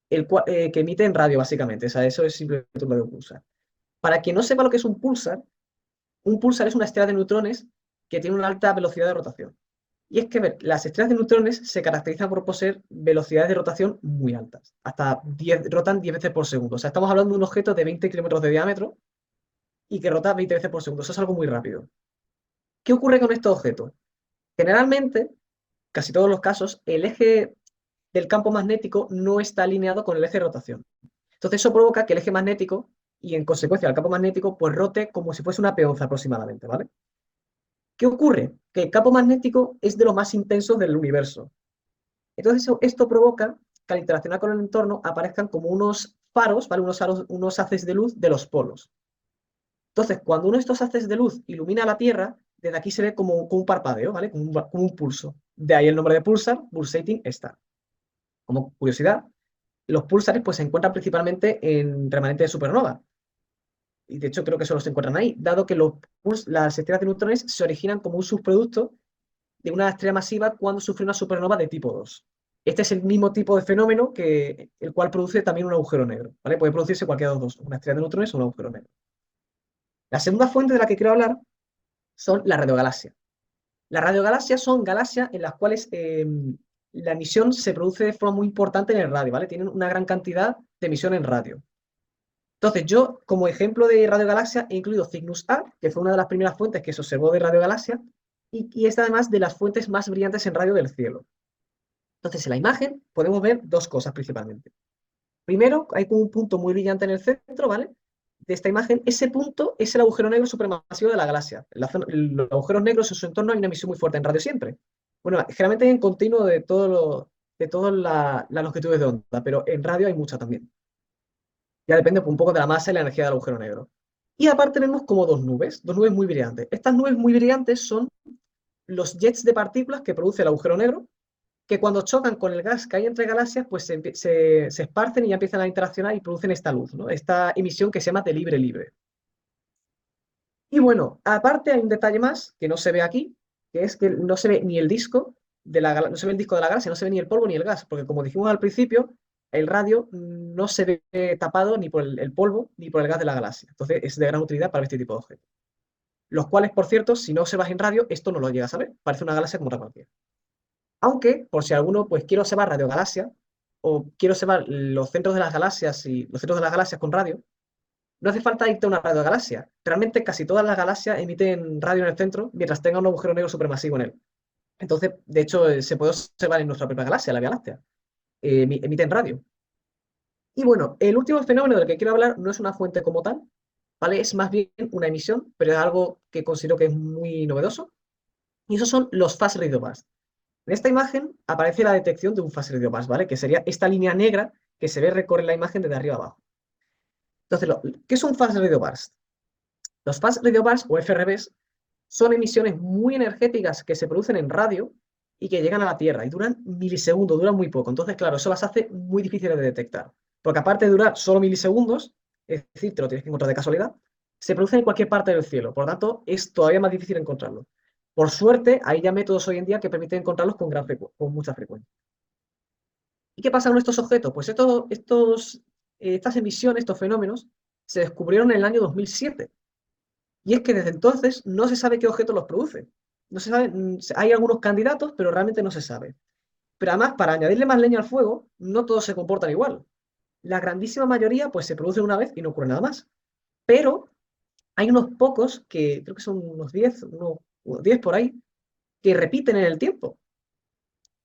que emite en radio, básicamente. O sea, eso es simplemente un radiopulsar. Para quien no sepa lo que es un pulsar es una estrella de neutrones que tiene una alta velocidad de rotación. Y es que las estrellas de neutrones se caracterizan por poseer velocidades de rotación muy altas. Hasta 10, rotan 10 veces por segundo. O sea, estamos hablando de un objeto de 20 kilómetros de diámetro y que rota 20 veces por segundo. Eso es algo muy rápido. ¿Qué ocurre con estos objetos? Generalmente, casi todos los casos, el eje del campo magnético no está alineado con el eje de rotación. Entonces eso provoca que el eje magnético y en consecuencia el campo magnético pues rote como si fuese una peonza aproximadamente, ¿vale? ¿Qué ocurre? Que el campo magnético es de los más intensos del universo. Entonces esto provoca que al interaccionar con el entorno aparezcan como unos faros, ¿vale? Unos haces de luz de los polos. Entonces, cuando uno de estos haces de luz ilumina la Tierra, desde aquí se ve como un parpadeo, ¿vale? Como un pulso. De ahí el nombre de pulsar, pulsating star. Como curiosidad, los pulsares pues, se encuentran principalmente en remanentes de supernova. Y de hecho creo que solo se encuentran ahí, dado que las estrellas de neutrones se originan como un subproducto de una estrella masiva cuando sufre una supernova de tipo 2. Este es el mismo tipo de fenómeno que el cual produce también un agujero negro, ¿vale? Puede producirse cualquiera de los dos, una estrella de neutrones o un agujero negro. La segunda fuente de la que quiero hablar son las radiogalaxias. Las radiogalaxias son galaxias en las cuales la emisión se produce de forma muy importante en el radio, ¿vale? Tienen una gran cantidad de emisión en radio. Entonces, yo, como ejemplo de radiogalaxia, he incluido Cygnus A, que fue una de las primeras fuentes que se observó de radiogalaxia, y es además de las fuentes más brillantes en radio del cielo. Entonces, en la imagen podemos ver dos cosas principalmente. Primero, hay como un punto muy brillante en el centro, ¿vale? De esta imagen, ese punto es el agujero negro supermasivo de la galaxia. Los agujeros negros en su entorno hay una emisión muy fuerte en radio siempre. Bueno, generalmente en continuo de todas las longitudes de onda, pero en radio hay mucha también. Ya depende un poco de la masa y la energía del agujero negro. Y aparte tenemos como dos nubes muy brillantes. Estas nubes muy brillantes son los jets de partículas que produce el agujero negro, que cuando chocan con el gas que hay entre galaxias, pues se esparcen y ya empiezan a interaccionar y producen esta luz, ¿no? Esta emisión que se llama de libre-libre. Y bueno, aparte hay un detalle más que no se ve aquí, que es que no se ve ni el disco no se ve el disco de la galaxia, no se ve ni el polvo ni el gas, porque como dijimos al principio, el radio no se ve tapado ni por el polvo ni por el gas de la galaxia. Entonces es de gran utilidad para este tipo de objetos. Los cuales, por cierto, si no observas en radio, esto no lo llegas a ver. Parece una galaxia como otra cualquiera. Aunque, por si alguno pues quiere observar radiogalaxia o quiere observar los centros de las galaxias y los centros de las galaxias con radio, no hace falta irte a una radiogalaxia. Realmente casi todas las galaxias emiten radio en el centro mientras tenga un agujero negro supermasivo en él. Entonces, de hecho, se puede observar en nuestra propia galaxia, la Vía Láctea. Emiten radio. Y bueno, el último fenómeno del que quiero hablar no es una fuente como tal, ¿vale? Es más bien una emisión, pero es algo que considero que es muy novedoso. Y esos son los fast radio bursts. En esta imagen aparece la detección de un fast radio burst, ¿vale? Que sería esta línea negra que se ve recorrer la imagen desde arriba abajo. Entonces, ¿qué es un fast radio burst? Los fast radio bursts o FRBs son emisiones muy energéticas que se producen en radio y que llegan a la Tierra y duran milisegundos, duran muy poco. Entonces, claro, eso las hace muy difíciles de detectar. Porque aparte de durar solo milisegundos, es decir, te lo tienes que encontrar de casualidad, se producen en cualquier parte del cielo. Por lo tanto, es todavía más difícil encontrarlos. Por suerte, hay ya métodos hoy en día que permiten encontrarlos con mucha frecuencia. ¿Y qué pasa con estos objetos? Pues estas emisiones, estos fenómenos, se descubrieron en el año 2007. Y es que desde entonces no se sabe qué objetos los producen. No se sabe, hay algunos candidatos, pero realmente no se sabe. Pero además, para añadirle más leña al fuego, no todos se comportan igual. La grandísima mayoría, pues se producen una vez y no ocurre nada más. Pero hay unos pocos, que creo que son unos 10 por ahí, que repiten en el tiempo.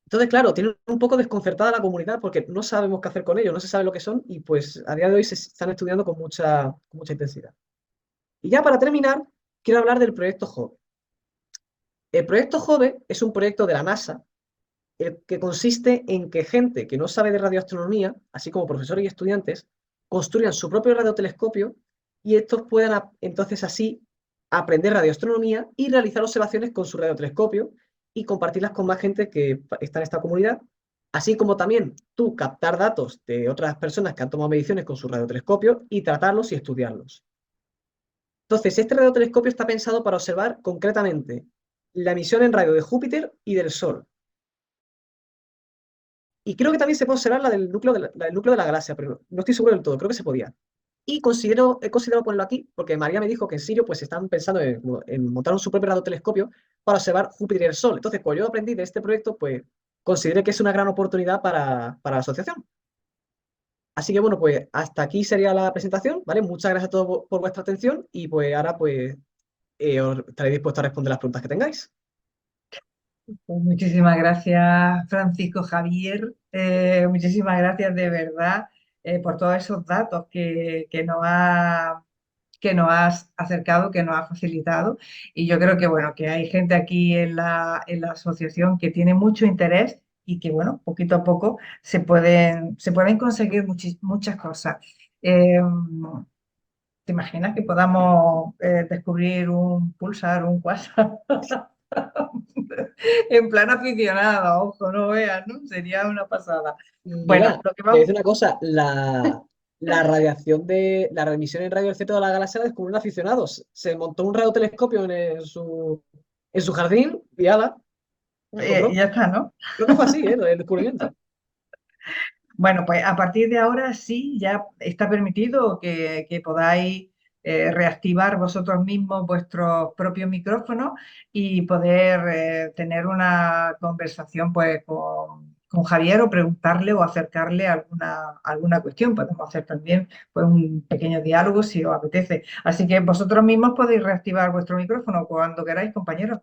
Entonces, claro, tienen un poco desconcertada la comunidad porque no sabemos qué hacer con ellos, no se sabe lo que son y pues a día de hoy se están estudiando con mucha intensidad. Y ya para terminar, quiero hablar del proyecto JOVE. El proyecto JOVE es un proyecto de la NASA que consiste en que gente que no sabe de radioastronomía, así como profesores y estudiantes, construyan su propio radiotelescopio y estos puedan entonces así aprender radioastronomía y realizar observaciones con su radiotelescopio y compartirlas con más gente que está en esta comunidad, así como también tú captar datos de otras personas que han tomado mediciones con su radiotelescopio y tratarlos y estudiarlos. Entonces, este radiotelescopio está pensado para observar concretamente la emisión en radio de Júpiter y del Sol. Y creo que también se puede observar la del núcleo de la galaxia, pero no estoy seguro del todo, creo que se podía. Y he considerado ponerlo aquí porque María me dijo que en Sirio pues están pensando en montar su propio radiotelescopio para observar Júpiter y el Sol. Entonces, cuando yo aprendí de este proyecto, pues consideré que es una gran oportunidad para la asociación. Así que bueno, pues hasta aquí sería la presentación, ¿vale? Muchas gracias a todos por vuestra atención y pues ahora pues os estaré dispuesto a responder las preguntas que tengáis. Pues muchísimas gracias, Francisco Javier. Muchísimas gracias de verdad por todos esos datos que nos has acercado, que nos has facilitado. Y yo creo que, bueno, que hay gente aquí en la asociación que tiene mucho interés y que, bueno, poquito a poco se pueden conseguir muchas cosas. Eh, ¿Te imaginas que podamos descubrir un pulsar, un quasar? En plan aficionado, ojo, no veas, ¿no? Sería una pasada. Bueno, Mira, lo que te voy a vamos. decir una cosa, la radiación la remisión en radio del centro de la galaxia la descubrieron aficionados. Se montó un radiotelescopio en su jardín y ala, se Y encontró. ya está, ¿no? Creo que fue así, el descubrimiento. Bueno, pues a partir de ahora sí, ya está permitido que podáis reactivar vosotros mismos vuestros propios micrófonos y poder tener una conversación pues con Javier o preguntarle o acercarle alguna cuestión. Podemos hacer también pues, un pequeño diálogo si os apetece. Así que vosotros mismos podéis reactivar vuestro micrófono cuando queráis, compañeros.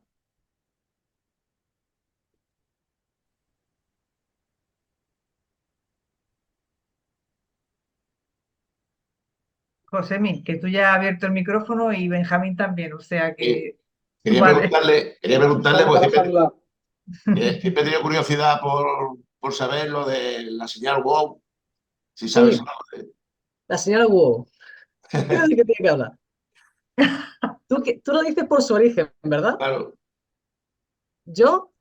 Josemi, que tú ya has abierto el micrófono y Benjamín también, o sea Sí. que Quería vale. preguntarle, quería preguntarle, Vamos pues para saludar. siempre he tenido curiosidad por saber lo de la señal WOW, si sabes Sí, algo de... la señal WoW. ¿De qué tiene que hablar? Tú lo dices por su origen, ¿verdad? Claro, Yo,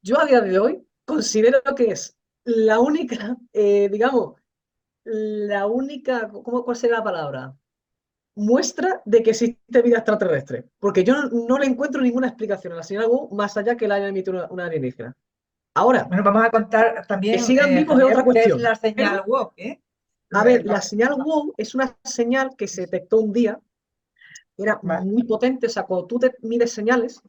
yo a día de hoy considero que es la única, digamos, ¿cuál sería la palabra? Muestra de que existe vida extraterrestre. Porque yo no le encuentro ninguna explicación a la señal WoW más allá que la haya emitido una alienígena. Ahora, Bueno, vamos a contar que también, sigan vivos es Javier, otra lo que es cuestión. la señal Pero, WOC, ¿eh? a ver, No, la señal WoW es una señal que se detectó un día, era vale. muy potente, o sea, cuando tú te mides señales,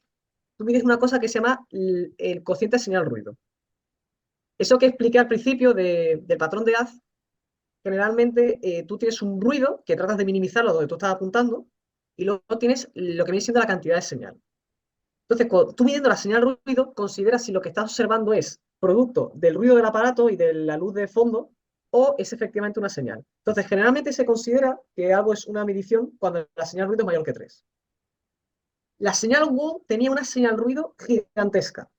tú mides una cosa que se llama el cociente de señal ruido. Eso que expliqué al principio del patrón de haz, generalmente tú tienes un ruido que tratas de minimizarlo donde tú estás apuntando y luego tienes lo que viene siendo la cantidad de señal. Entonces, cuando tú midiendo la señal ruido, consideras si lo que estás observando es producto del ruido del aparato y de la luz de fondo o es efectivamente una señal. Entonces, generalmente se considera que algo es una medición cuando la señal ruido es mayor que 3. La señal WOW tenía una señal ruido gigantesca,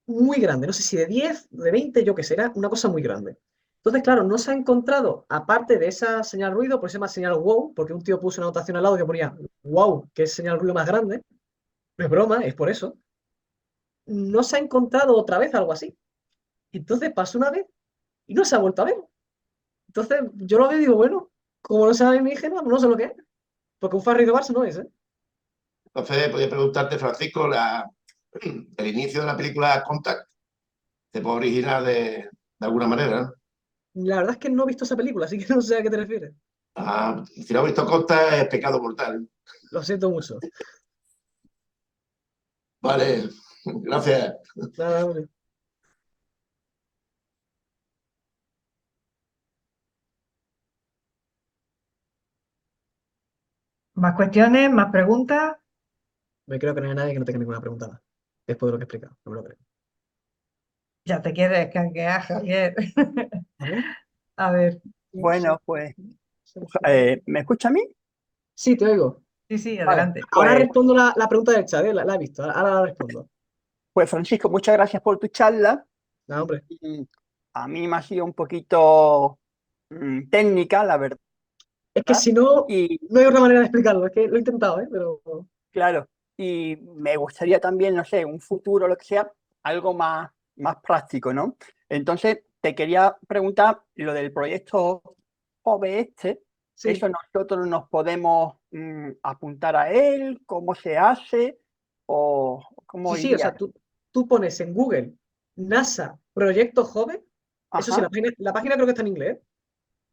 muy grande, no sé si de 10, de 20, yo qué sé, era una cosa muy grande. Entonces, claro, no se ha encontrado, aparte de esa señal ruido, por eso se llama señal WOW, porque un tío puso una anotación al lado que ponía wow, que es señal ruido más grande, no es broma, es por eso, no se ha encontrado otra vez algo así. Entonces pasó una vez y no se ha vuelto a ver. Entonces yo lo veo y digo, bueno, como no sabe mi hija, no sé lo que es. Porque un Farri de Barça no es, ¿eh? Entonces, podría preguntarte, Francisco, el inicio de la película Contact se puede originar de alguna manera, ¿no? La verdad es que no he visto esa película, así que no sé a qué te refieres. Ah, si no has visto Contact, es pecado mortal. Lo siento mucho. Vale, gracias. Nada, hombre. ¿Más cuestiones? ¿Más preguntas? Me creo que no hay nadie que no tenga ninguna pregunta más. Después de lo que he explicado, no me lo creo. Ya te quieres canquear, Javier. A ver. A ver, Bueno, pues, ¿me escucha a mí? Sí, te oigo. sí, sí, Vale, adelante. Ahora pues, respondo la pregunta del chat, ¿eh? La he visto, ahora la respondo. pues Francisco, muchas gracias por tu charla. Nada, hombre. Y a mí me ha sido un poquito técnica, la verdad. Es que si no, Y no hay otra manera de explicarlo. Es que lo he intentado, ¿eh? Pero claro, y me gustaría también, no sé, un futuro, lo que sea, algo más práctico, ¿no? Entonces, te quería preguntar lo del proyecto JOVE este, sí. ¿eso nosotros nos podemos apuntar a él? ¿Cómo se hace? ¿O cómo Sí, sí, o iría? sea, tú pones en Google NASA Proyecto Joven. Eso sí, Ajá, la página creo que está en inglés.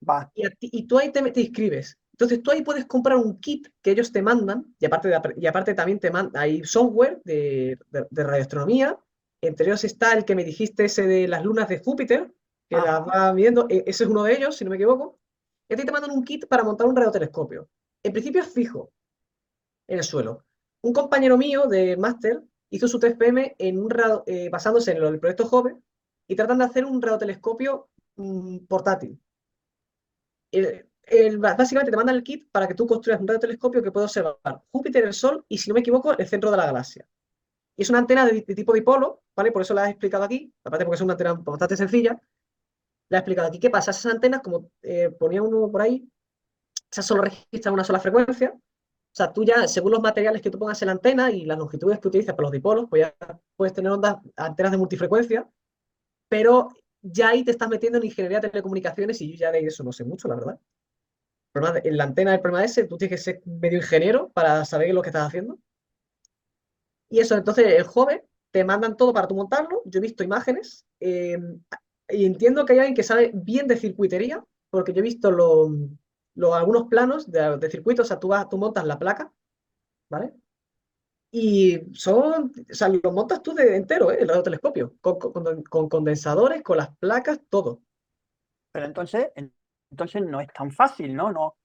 va, Y tú ahí te inscribes. Entonces tú ahí puedes comprar un kit que ellos te mandan, y aparte también te mandan, hay software de radioastronomía, entre ellos está el que me dijiste, ese de las lunas de Júpiter, que las ajá, va viendo, ese es uno de ellos, si no me equivoco, y a ti te mandan un kit para montar un radiotelescopio. En principio es fijo en el suelo. Un compañero mío de máster hizo su TFM basándose en el proyecto JOVE y tratan de hacer un radiotelescopio portátil. Básicamente te mandan el kit para que tú construyas un radiotelescopio que pueda observar Júpiter, el Sol y, si no me equivoco, el centro de la galaxia. Y es una antena de tipo dipolo, ¿vale? Por eso la he explicado aquí, aparte porque es una antena bastante sencilla. La he explicado aquí. ¿Qué pasa? Esas antenas, como ponía uno por ahí, esas solo registran una sola frecuencia. O sea, tú ya, según los materiales que tú pongas en la antena y las longitudes que utilizas para los dipolos, pues ya puedes tener antenas de multifrecuencia, pero ya ahí te estás metiendo en ingeniería de telecomunicaciones y yo ya de eso no sé mucho, la verdad. En la antena del problema ese, tú tienes que ser medio ingeniero para saber lo que estás haciendo. Y eso, entonces el joven te mandan todo para tú montarlo. Yo he visto imágenes y entiendo que hay alguien que sabe bien de circuitería, porque yo he visto algunos planos de circuitos, o sea, tú montas la placa, ¿vale? Y o sea, lo montas tú de entero, ¿eh? El radiotelescopio, con condensadores, con las placas, todo. pero entonces no es tan fácil, ¿no? No,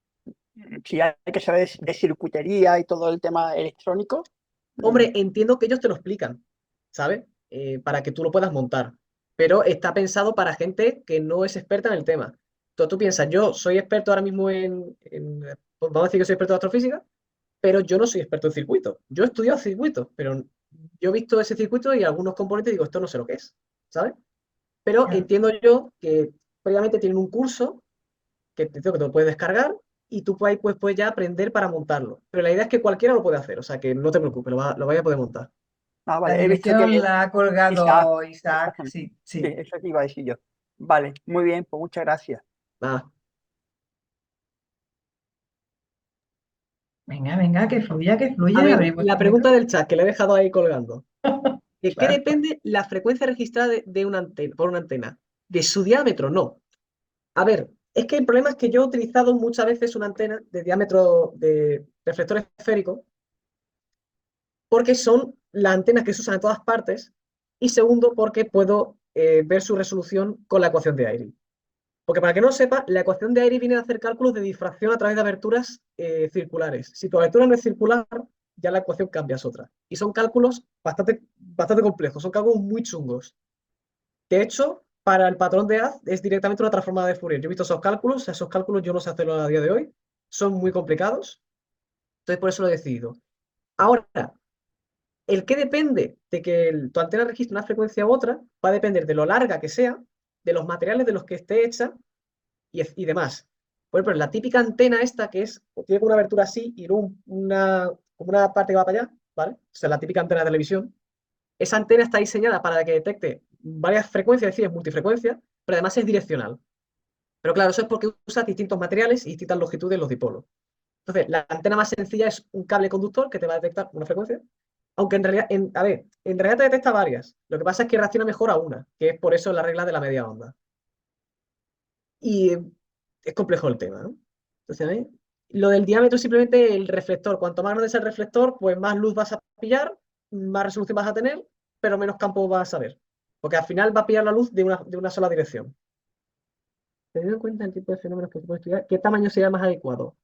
si hay que saber de circuitería y todo el tema electrónico, mm, Hombre, entiendo que ellos te lo explican, ¿sabes? Para que tú lo puedas montar. Pero está pensado para gente que no es experta en el tema. Entonces tú piensas, yo soy experto ahora mismo pues vamos a decir que soy experto en astrofísica, pero yo no soy experto en circuitos. Yo he estudiado circuitos, pero yo he visto ese circuito y algunos componentes y digo, esto no sé lo que es, ¿sabes? Pero Ya. entiendo yo que previamente tienen un curso que te lo puedes descargar y tú ahí puedes ya aprender para montarlo. Pero la idea es que cualquiera lo puede hacer, o sea que no te preocupes, lo vaya a poder montar. La vale, he visto que dirección la ha Isaac, colgado Isaac, exactamente, sí, sí, sí. eso te iba a decir yo. Vale, muy bien, pues muchas gracias. Nada. Venga, venga, que A fluya, ver, abrir la vuestro pregunta micro. del chat que le he dejado ahí colgando. ¿De qué Claro. depende la frecuencia registrada de una antena, por una antena? ¿De su diámetro? No. A ver, es que el problema es que yo he utilizado muchas veces una antena de diámetro de reflector esférico porque son las antenas que se usan en todas partes y segundo porque puedo ver su resolución con la ecuación de Airy. Porque para que no lo sepa, la ecuación de Airy viene a hacer cálculos de difracción a través de aberturas circulares. Si tu abertura no es circular, ya la ecuación cambia, es otra. Y son cálculos bastante complejos, son cálculos muy chungos. De hecho, para el patrón de haz es directamente una transformada de Fourier. Yo he visto esos cálculos yo no sé hacerlos a día de hoy, son muy complicados, entonces por eso lo he decidido. Ahora, el que depende de que tu antena registre una frecuencia u otra va a depender de lo larga que sea, de los materiales de los que esté hecha y demás. Por ejemplo, la típica antena esta que tiene una abertura así y luego como una parte que va para allá, ¿vale? O sea, la típica antena de televisión. Esa antena está diseñada para que detecte varias frecuencias, es decir, es multifrecuencia, pero además es direccional. Pero claro, eso es porque usa distintos materiales y distintas longitudes en los dipolos. Entonces, la antena más sencilla es un cable conductor que te va a detectar una frecuencia, aunque en realidad, a ver, en realidad te detecta varias. Lo que pasa es que reacciona mejor a una, que es por eso la regla de la media onda. Y es complejo el tema, ¿no? Entonces, a ver, lo del diámetro es simplemente el reflector. Cuanto más grande es el reflector, pues más luz vas a pillar, más resolución vas a tener, pero menos campo vas a ver. Porque al final va a pillar la luz de una sola dirección. Teniendo en cuenta el tipo de fenómenos que se puede estudiar, ¿qué tamaño sería más adecuado?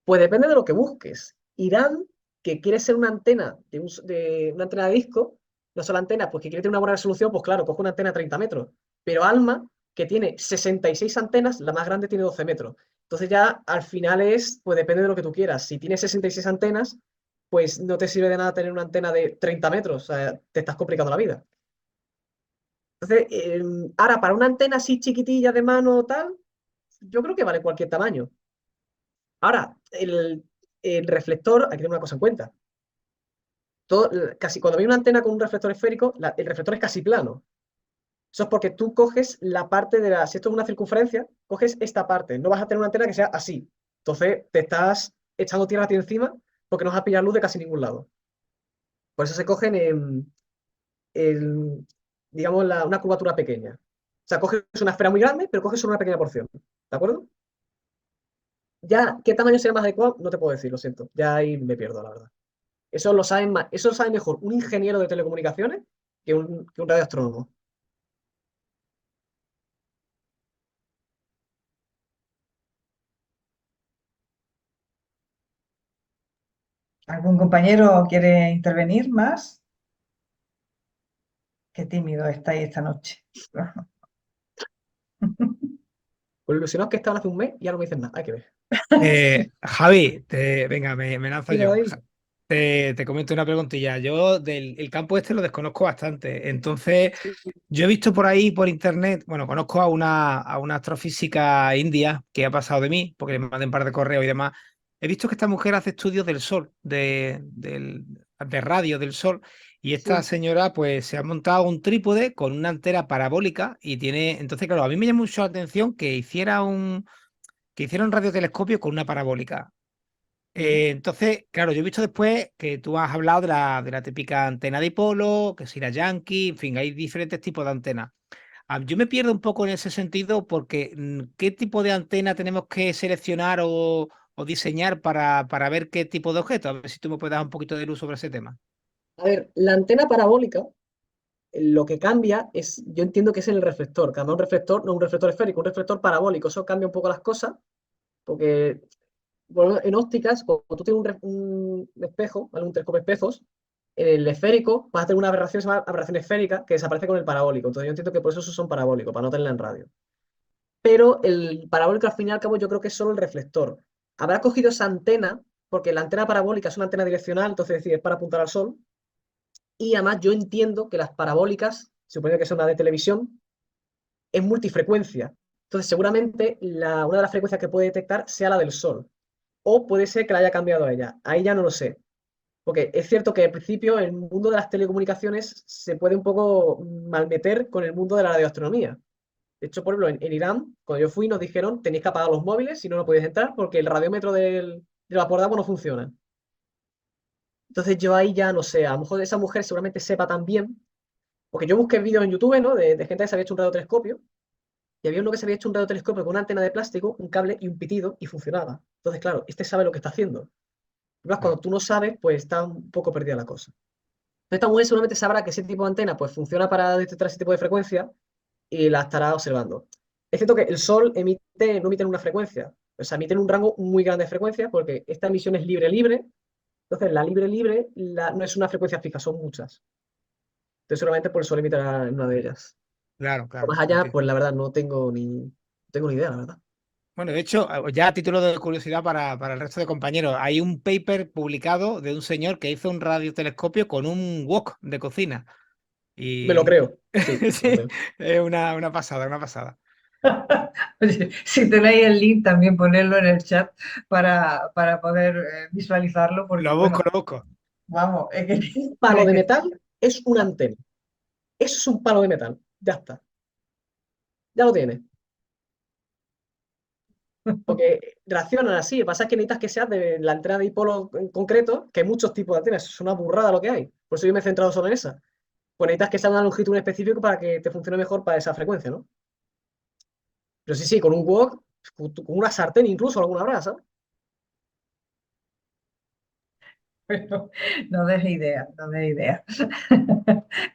Pues depende de lo que busques. Irán, que quiere ser una antena de una antena de disco, no solo antena, pues que quiere tener una buena resolución, pues claro, coge una antena de 30 metros. Pero Alma, que tiene 66 antenas, la más grande tiene 12 metros. Entonces ya al final pues depende de lo que tú quieras. Si tienes 66 antenas, pues no te sirve de nada tener una antena de 30 metros. O sea, te estás complicando la vida. Entonces, ahora, para una antena así chiquitilla de mano o tal, yo creo que vale cualquier tamaño. Ahora, el reflector, hay que tener una cosa en cuenta. Casi cuando hay una antena con un reflector esférico, el reflector es casi plano. Eso es porque tú coges la parte de si esto es una circunferencia, coges esta parte. No vas a tener una antena que sea así. Entonces te estás echando tierra a ti encima porque no vas a pillar luz de casi ningún lado. Por eso se cogen digamos, una curvatura pequeña. O sea, coges una esfera muy grande, pero coges solo una pequeña porción. ¿De acuerdo? Ya, ¿qué tamaño sería más adecuado? No te puedo decir, lo siento. Ya ahí me pierdo, la verdad. Eso lo sabe mejor un ingeniero de telecomunicaciones que un radioastrónomo. ¿Algún compañero quiere intervenir más? Qué tímido estáis esta noche. Con lo ilusionados que estaban hace un mes y ya no me dicen nada. Hay que ver. Javi, venga, me lanzo Dime, yo. David. Te comento una preguntilla. Yo el campo este lo desconozco bastante. Entonces, yo he visto por ahí, por internet, bueno, conozco a una astrofísica india que ha pasado de mí, porque le mandé un par de correos y demás. He visto que esta mujer hace estudios del sol, de radio del sol, y esta Sí. señora pues se ha montado un trípode con una antena parabólica y tiene, entonces claro, a mí me llama mucho la atención que hiciera un radiotelescopio con una parabólica. Ujú. Entonces, claro, yo he visto después que tú has hablado de la típica antena dipolo, que si la Yankee, en fin, hay diferentes tipos de antenas. Yo me pierdo un poco en ese sentido porque ¿qué tipo de antena tenemos que seleccionar o diseñar para ver qué tipo de objeto? A ver si tú me puedes dar un poquito de luz sobre ese tema. A ver, la antena parabólica, lo que cambia es, yo entiendo que es en el reflector. Cambia un reflector, no un reflector esférico, un reflector parabólico. Eso cambia un poco las cosas, porque bueno, en ópticas, cuando tú tienes un espejo, ¿vale? Un telescopio de espejos, en el esférico vas a tener una aberración, se llama aberración esférica, que desaparece con el parabólico. Entonces yo entiendo que por eso esos son parabólicos, para no tenerla en radio. Pero el parabólico al fin y al cabo yo creo que es solo el reflector. Habrá cogido esa antena, porque la antena parabólica es una antena direccional, entonces es para apuntar al sol. Y además yo entiendo que las parabólicas, suponiendo que son una de televisión, es multifrecuencia. Entonces seguramente una de las frecuencias que puede detectar sea la del sol. O puede ser que la haya cambiado a ella. Ahí ya no lo sé. Porque es cierto que al principio el mundo de las telecomunicaciones se puede un poco malmeter con el mundo de la radioastronomía. De hecho, por ejemplo, en Irán, cuando yo fui, nos dijeron tenéis que apagar los móviles si no, no podéis entrar porque el radiómetro del vapor de agua no funciona. Entonces yo ahí ya no sé, a lo mejor esa mujer seguramente sepa también, porque yo busqué vídeos en YouTube, ¿no? De gente que se había hecho un radiotelescopio y había uno que se había hecho un radiotelescopio con una antena de plástico, un cable y un pitido y funcionaba. Entonces, claro, este sabe lo que está haciendo. Además, cuando tú no sabes, pues está un poco perdida la cosa. Entonces, esta mujer seguramente sabrá que ese tipo de antena pues funciona para detectar ese tipo de frecuencia y la estará observando. Es cierto que el Sol no emite en una frecuencia, o sea, emite en un rango muy grande de frecuencias porque esta emisión es libre-libre. Entonces, la libre-libre no es una frecuencia fija, son muchas. Entonces, seguramente por el Sol emitirá en una de ellas. Claro, O claro. más allá, Entiendo. pues la verdad no tengo ni idea, la verdad. Bueno, de hecho, ya a título de curiosidad para el resto de compañeros, hay un paper publicado de un señor que hizo un radiotelescopio con un wok de cocina. Me lo Y creo, sí, me lo sí, creo. es una pasada, una pasada. Oye, si tenéis el link, también ponerlo en el chat para poder visualizarlo, porque Lo bueno, busco, lo busco. vamos, es que Un palo de metal es una antena. Eso es un palo de metal. Ya está. Ya lo tienes. Porque reaccionan así. Lo que pasa es que necesitas que sea de la antena de dipolo en concreto, que hay muchos tipos de antenas. Es una burrada lo que hay. Por eso yo me he centrado solo en esa. Pues necesitas que sea una longitud específica para que te funcione mejor para esa frecuencia, ¿no? Pero sí, sí, con un wok, con una sartén incluso, alguna habrá, ¿sabes? Pero no des idea, no des idea.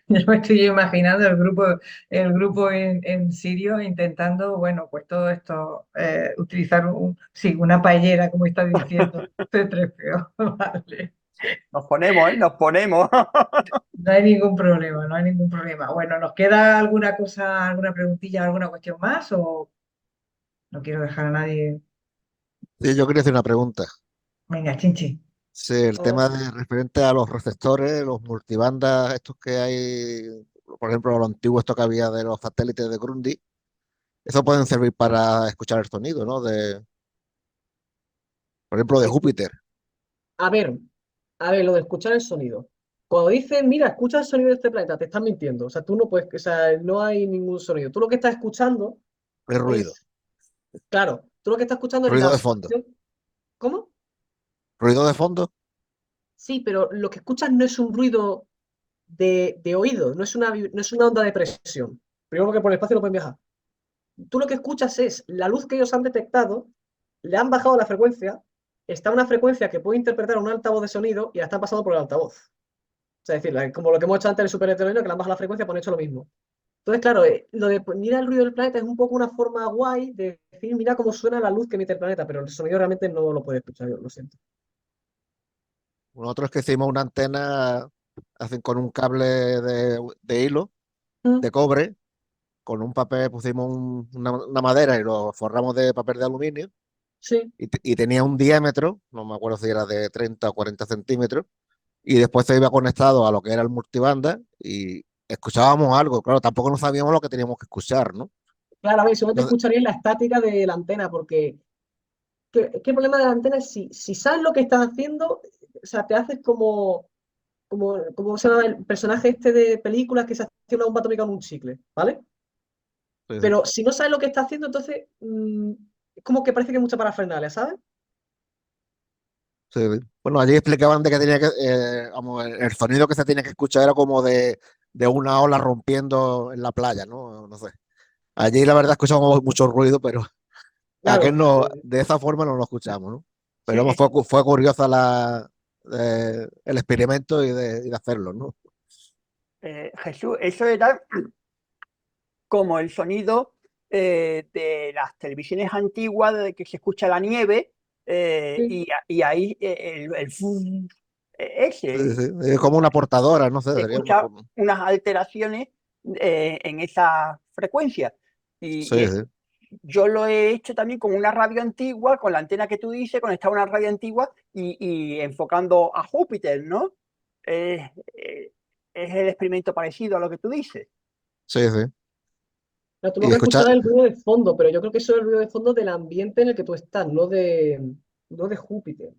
Yo me estoy imaginando el grupo en Sirio intentando, bueno, pues todo esto, utilizar sí, una paellera, como está diciendo, C3PO. Vale. Nos ponemos, ¿eh? Nos ponemos. No hay ningún problema, no hay ningún problema. Bueno, ¿nos queda alguna cosa, alguna preguntilla, alguna cuestión más? O no quiero dejar a nadie. Sí, yo quería hacer una pregunta. Venga, chinchi. Sí, el O- tema de referente a los receptores, los multibandas, estos que hay, por ejemplo, lo antiguo esto que había de los satélites de Grundy, eso pueden servir para escuchar el sonido, ¿no? Por ejemplo, de escu- Júpiter. a ver, lo de escuchar el sonido. Cuando dicen, mira, escucha el sonido de este planeta, te están mintiendo. O sea, tú no puedes, o sea, no hay ningún sonido. Tú lo que estás escuchando El ruido, es, claro, tú lo que estás escuchando es ruido la de fondo. vibración. ¿Cómo? Ruido de fondo, Sí, pero lo que escuchas no es un ruido de oído, no es una onda de presión. Primero porque por el espacio no pueden viajar. Tú lo que escuchas es la luz que ellos han detectado, le han bajado la frecuencia, está a una frecuencia que puede interpretar un altavoz de sonido y la están pasando por el altavoz. O sea, es decir, como lo que hemos hecho antes en el Super Heterodoxo, que le han bajado la frecuencia, pues han hecho lo mismo. Entonces, claro, lo de mira el ruido del planeta es un poco una forma guay de decir, mira cómo suena la luz que emite el planeta, pero el sonido realmente no lo puede escuchar yo, lo siento. nosotros que hicimos una antena, hacen con un cable de hilo, Mm, de cobre, con un papel, pusimos una madera y lo forramos de papel de aluminio sí, y tenía un diámetro, no me acuerdo si era de 30 o 40 centímetros, y después se iba conectado a lo que era el multibanda y escuchábamos algo. Claro, tampoco no sabíamos lo que teníamos que escuchar, ¿no? claro, a ver, solamente Entonces, escucharía la estática de la antena, porque ¿qué problema de la antena es si sabes lo que estás haciendo, o sea, te haces como se llama el personaje este de películas que se hace una bomba atómica con un chicle, ¿vale? sí, sí, Pero si no sabes lo que está haciendo, entonces es como que parece que hay mucha parafernalia, ¿sabes? sí, sí. Bueno, allí explicaban de que tenía que, vamos, el sonido que se tenía que escuchar era como de una ola rompiendo en la playa, ¿no? No sé. Allí la verdad escuchábamos mucho ruido, pero aquel Claro, no, de esa forma no lo escuchamos, ¿no? Sí, Pero vamos, fue curiosa el experimento y de hacerlo, ¿no? Jesús, eso era como el sonido de las televisiones antiguas de que se escucha la nieve sí. y ahí el fum, Sí, ese, sí, es como una portadora, no sé, se sería una escucha forma. unas alteraciones en esa frecuencia. Y, Sí, sí, yo lo he hecho también con una radio antigua, con la antena que tú dices, conectado a una radio antigua y enfocando a Júpiter, ¿no? Eh, es el experimento parecido a lo que tú dices. sí, sí. Claro, tú lo Y que escuchar, escuchas es el ruido de fondo, pero yo creo que eso es el ruido de fondo del ambiente en el que tú estás, no de Júpiter,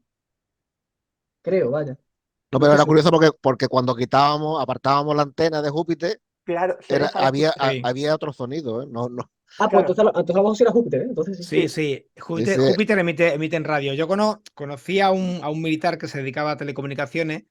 creo, vaya. no, No pero estoy era seguro. curioso porque cuando apartábamos la antena de Júpiter, Claro, se deja de escuchar. Sí. había otro sonido, ¿eh? No, no. Ah, pues Claro, entonces vamos a ir a Júpiter, ¿eh? Entonces sí. Sí, Sí, sí. sí, Júpiter, sí, Júpiter emite en radio. Yo conocí a un militar que se dedicaba a telecomunicaciones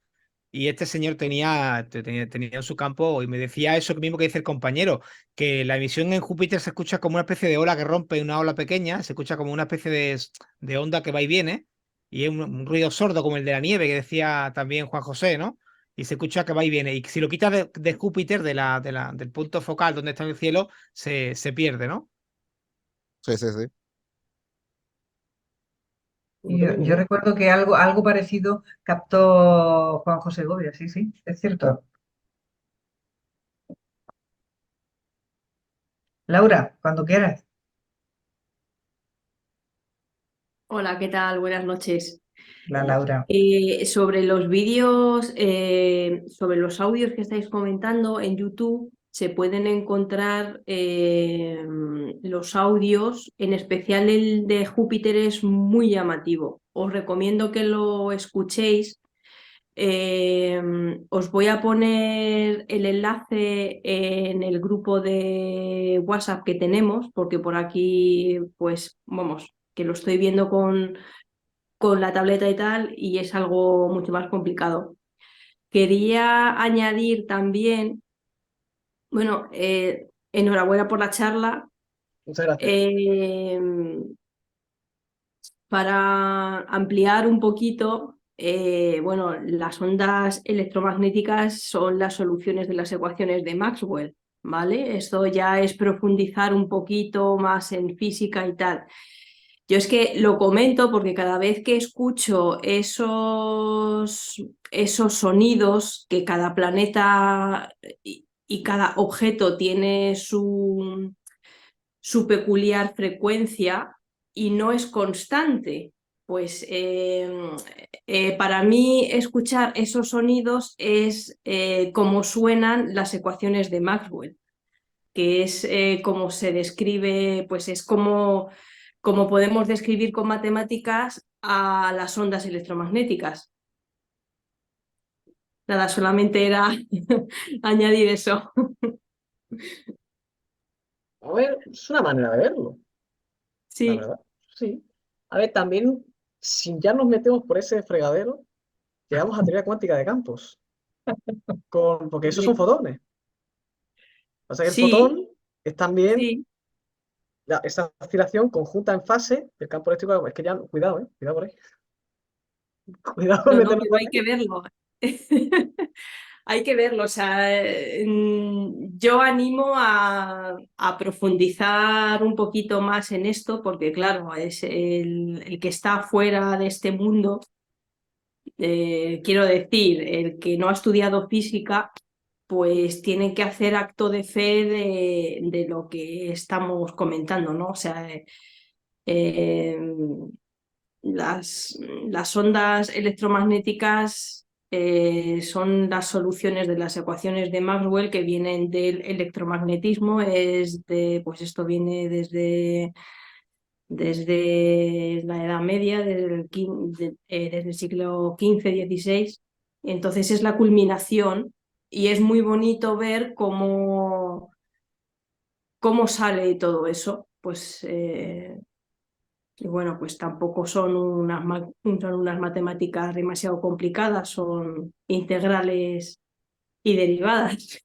y este señor tenía en su campo y me decía eso mismo que dice el compañero, que la emisión en Júpiter se escucha como una especie de ola que rompe una ola pequeña, se escucha como una especie de onda que va y viene y es un ruido sordo como el de la nieve que decía también Juan José, ¿no? Y se escucha que va y viene. Y si lo quitas de Júpiter, del punto focal donde está el cielo, se pierde, ¿no? sí, sí, sí. No Y tenía ni yo idea. recuerdo que algo parecido captó Juan José Gómez, sí, sí, es cierto. Laura, cuando quieras. Hola, ¿qué tal? Buenas noches. La Laura. Sobre los vídeos, sobre los audios que estáis comentando en YouTube, se pueden encontrar los audios, en especial el de Júpiter es muy llamativo. Os recomiendo que lo escuchéis. Os voy a poner el enlace en el grupo de WhatsApp que tenemos, porque por aquí, pues vamos, que lo estoy viendo con la tableta y tal, y es algo mucho más complicado. Quería añadir también, bueno, enhorabuena por la charla. Muchas gracias. Para ampliar un poquito, bueno, las ondas electromagnéticas son las soluciones de las ecuaciones de Maxwell, ¿vale? Esto ya es profundizar un poquito más en física y tal. Yo es que lo comento porque cada vez que escucho esos sonidos, que cada planeta y cada objeto tiene su peculiar frecuencia y no es constante, pues para mí escuchar esos sonidos es como suenan las ecuaciones de Maxwell, que es como se describe, pues es como podemos describir con matemáticas a las ondas electromagnéticas. Nada, solamente era añadir eso. A ver, es una manera de verlo, la Sí, verdad. Sí. A ver, también, si ya nos metemos por ese fregadero, llegamos a teoría cuántica de campos, porque esos son fotones. O sea que el sí, fotón es también sí. esa oscilación conjunta en fase del campo eléctrico. Es que ya, cuidado, cuidado por ahí. Cuidado con No, no, meternos pero por hay ahí. que verlo. Hay que verlo. O sea, yo animo a profundizar un poquito más en esto, porque claro, es el que está fuera de este mundo, quiero decir, el que no ha estudiado física, pues tiene que hacer acto de fe de lo que estamos comentando, ¿no? O sea, eh, las, las ondas electromagnéticas son las soluciones de las ecuaciones de Maxwell que vienen del electromagnetismo. Pues esto viene desde la Edad Media, desde el siglo XV-XVI. Entonces es la culminación y es muy bonito ver cómo sale todo eso. Pues y bueno, pues tampoco son unas matemáticas demasiado complicadas, son integrales y derivadas,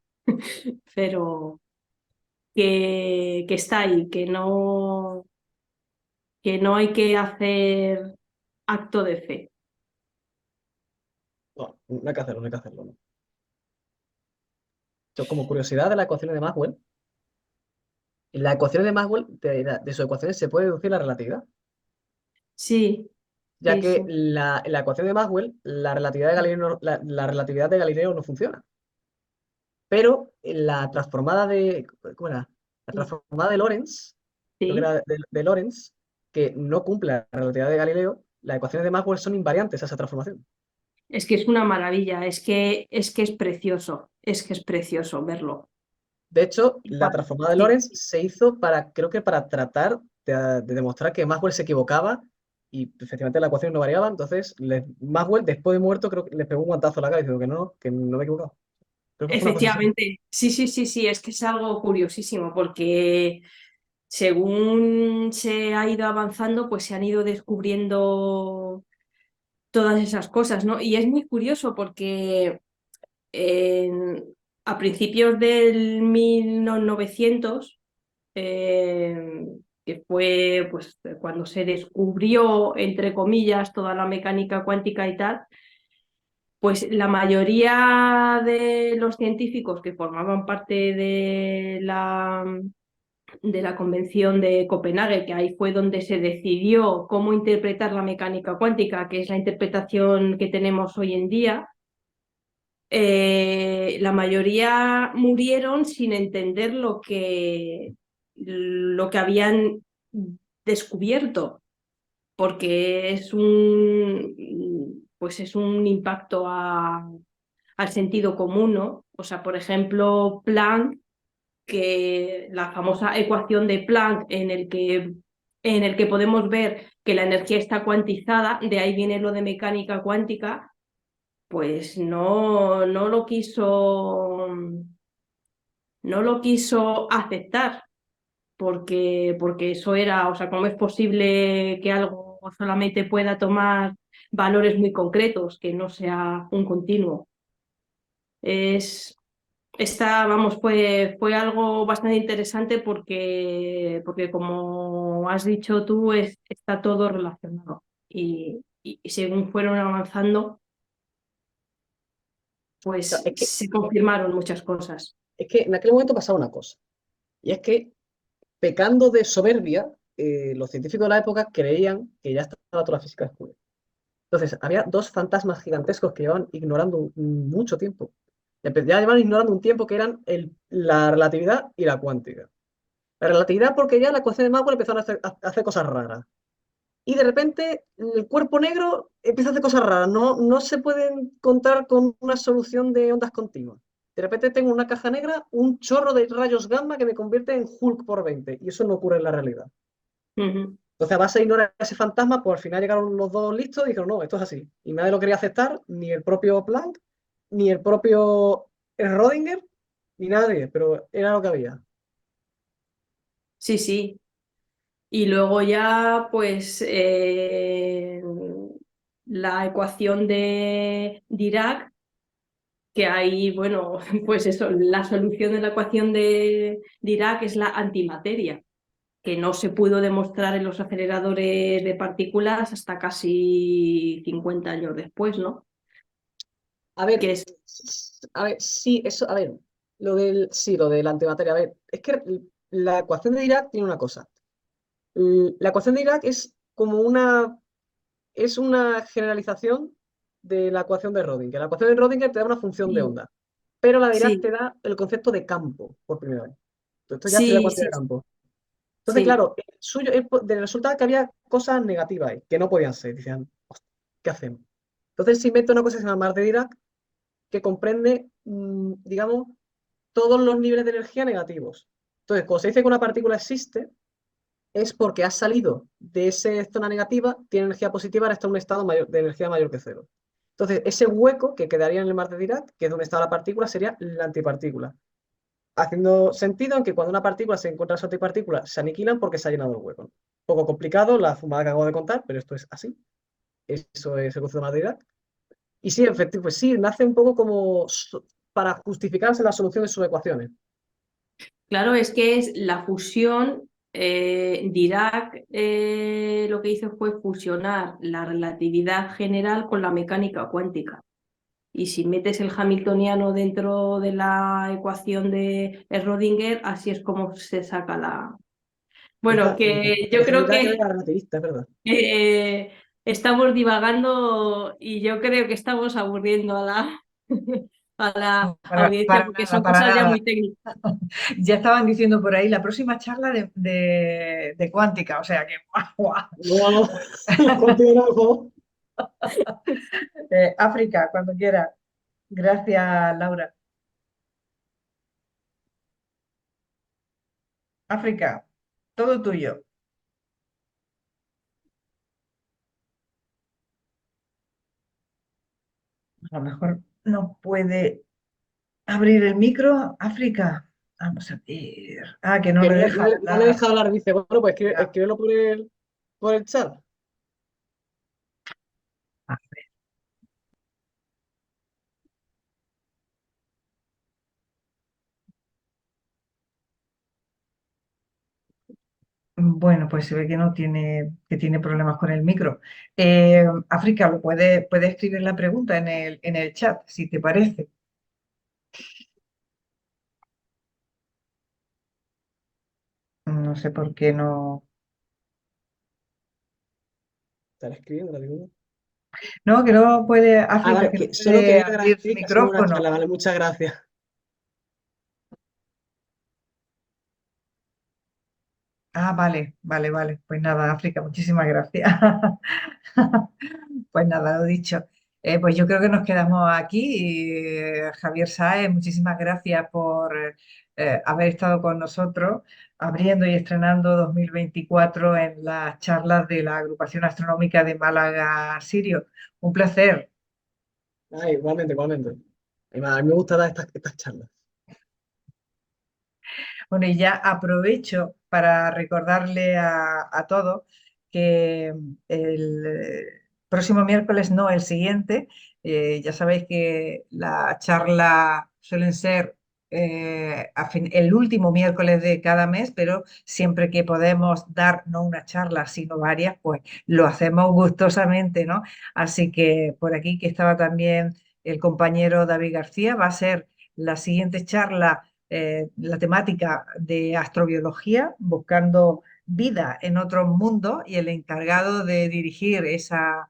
pero que está ahí, que no hay que hacer acto de fe. No, no hay que hacerlo, no hay que hacerlo. No. Yo, como curiosidad de las ecuaciones de Maxwell, en las ecuaciones de Maxwell, de sus ecuaciones se puede deducir la relatividad, Sí, ya sí, sí. que en la ecuación de Maxwell, la relatividad de Galileo la relatividad de Galileo no funciona. Pero en la transformada de, ¿cómo era? La transformada de Lorentz, creo que Sí. era de Lorentz, que no cumple la relatividad de Galileo, las ecuaciones de Maxwell son invariantes a esa transformación. Es que es una maravilla, es que es precioso verlo. De hecho, la transformada de Sí. Lorentz se hizo creo que para tratar de demostrar que Maxwell se equivocaba y efectivamente la ecuación no variaba. Entonces, Maxwell, después de muerto, creo que le pegó un guantazo a la cara diciendo que no me he equivocado. Creo que fue una cosa así. Efectivamente, sí, sí, sí, sí, es que es algo curiosísimo porque según se ha ido avanzando, pues se han ido descubriendo todas esas cosas, ¿no? Y es muy curioso porque en- a principios del 1900, que fue pues cuando se descubrió, entre comillas, toda la mecánica cuántica y tal, pues la mayoría de los científicos que formaban parte de la Convención de Copenhague, que ahí fue donde se decidió cómo interpretar la mecánica cuántica, que es la interpretación que tenemos hoy en día, la mayoría murieron sin entender lo que habían descubierto, porque pues es un impacto al sentido común, ¿no? O sea, por ejemplo, Planck que la famosa ecuación de Planck en el que podemos ver que la energía está cuantizada, de ahí viene lo de mecánica cuántica, pues no lo quiso aceptar, porque eso era, o sea, ¿cómo es posible que algo solamente pueda tomar valores muy concretos, que no sea un continuo? Vamos, fue algo bastante interesante porque como has dicho tú, está todo relacionado. Y según fueron avanzando, Claro, pues se confirmaron muchas cosas. es que en aquel momento pasaba una cosa, y es que pecando de soberbia, los científicos de la época creían que ya estaba toda la física descubierta. Entonces, había dos fantasmas gigantescos que llevaban ignorando mucho tiempo. Ya llevaban ignorando un tiempo que eran la relatividad y la cuántica. La relatividad porque ya la ecuación de Maxwell empezaron a hacer cosas raras. Y de repente el cuerpo negro empieza a hacer cosas raras. No se pueden contar con una solución de ondas continuas. De repente tengo una caja negra, un chorro de rayos gamma que me convierte en Hulk por 20. Y eso no ocurre en la realidad. Ujú. Entonces, a base de ignorar ese fantasma, pues al final llegaron los dos listos y dijeron, no, esto es así. Y nadie lo quería aceptar, ni el propio Planck, ni el propio Rödinger, ni nadie, pero era lo que había. Sí, sí. Y luego ya, pues, la ecuación de Dirac, que ahí, bueno, pues eso, la solución de la ecuación de Dirac es la antimateria, que no se pudo demostrar en los aceleradores de partículas hasta casi 50 años después, ¿no? A ver, Que es, sí, eso, a ver, lo de la antimateria, a ver, es que la ecuación de Dirac tiene una cosa. La ecuación de Dirac es una generalización de la ecuación de Rödinger. La ecuación de Rödinger te da una función de sí, onda, pero la de Dirac sí, te da el concepto de campo por primera vez. Esto ya estudia sí, cuantía sí, de campo. Entonces, sí. claro, el suyo resultaba que había cosas negativas ahí, que no podían ser. Decían, "Hostia, ¿qué hacemos?". Entonces se inventa una cosa que se llama Mar de Dirac, que comprende, digamos, todos los niveles de energía negativos. Entonces, cuando se dice que una partícula existe, es porque ha salido de esa zona negativa, tiene energía positiva, ahora está en un estado de energía mayor que cero. Entonces, ese hueco que quedaría en el mar de Dirac, que es donde está la partícula, sería la antipartícula. Haciendo sentido en que cuando una partícula se encuentra en su antipartícula, se aniquilan porque se ha llenado el hueco. Un poco complicado la fumada que acabo de contar, pero esto es así. Eso es el concepto de mar de Dirac. Y sí, efectivamente, pues sí, nace un poco como para justificarse la solución de sus ecuaciones. Claro, es que es la fusión. Dirac lo que hizo fue fusionar la relatividad general con la mecánica cuántica. Y si metes el hamiltoniano dentro de la ecuación de Schrödinger, así es como se saca la... Bueno, que yo creo Dirac que era relativista, es verdad. estamos divagando y yo creo que estamos aburriendo a a la audiencia porque son Para cosas ya nada. muy técnicas. Ya estaban diciendo por ahí la próxima charla de cuántica, o sea que, guau. No, no, Pues, continúa, por favor. África, cuando quiera. Gracias, Laura. África, todo tuyo. A lo mejor no puede abrir el micro. África, vamos a ver. Ah, que no Que le no, deja no le hablar. deja hablar, dice, bueno, pues Ya. escríbelo por el chat. Ah, bueno, pues se ve que no tiene, que tiene problemas con el micro. África, puede escribir la pregunta en el chat, si te parece. No sé por qué no. Estará escribiendo la digo. No, que no puede, Ah, África, vale, que no que solo puede quería abrir su agradecer que ha sido una buena charla, micrófono. vale, muchas gracias. Ah, vale. Pues nada, África, muchísimas gracias. Pues nada, lo dicho. Pues yo creo que nos quedamos aquí. Y, Javier Sáez, muchísimas gracias por haber estado con nosotros, abriendo y estrenando 2024 en las charlas de la Agrupación Astronómica de Málaga Sirio. Un placer. Ah, igualmente, igualmente. A mí me gusta dar estas charlas. Bueno, y ya aprovecho para recordarle a todos que el próximo miércoles, no, el siguiente, ya sabéis que la charla suelen ser el último miércoles de cada mes, pero siempre que podemos dar no una charla, sino varias, pues lo hacemos gustosamente, ¿no? Así que por aquí que estaba también el compañero David García, va a ser la siguiente charla, la temática de astrobiología, buscando vida en otros mundos, y el encargado de dirigir esa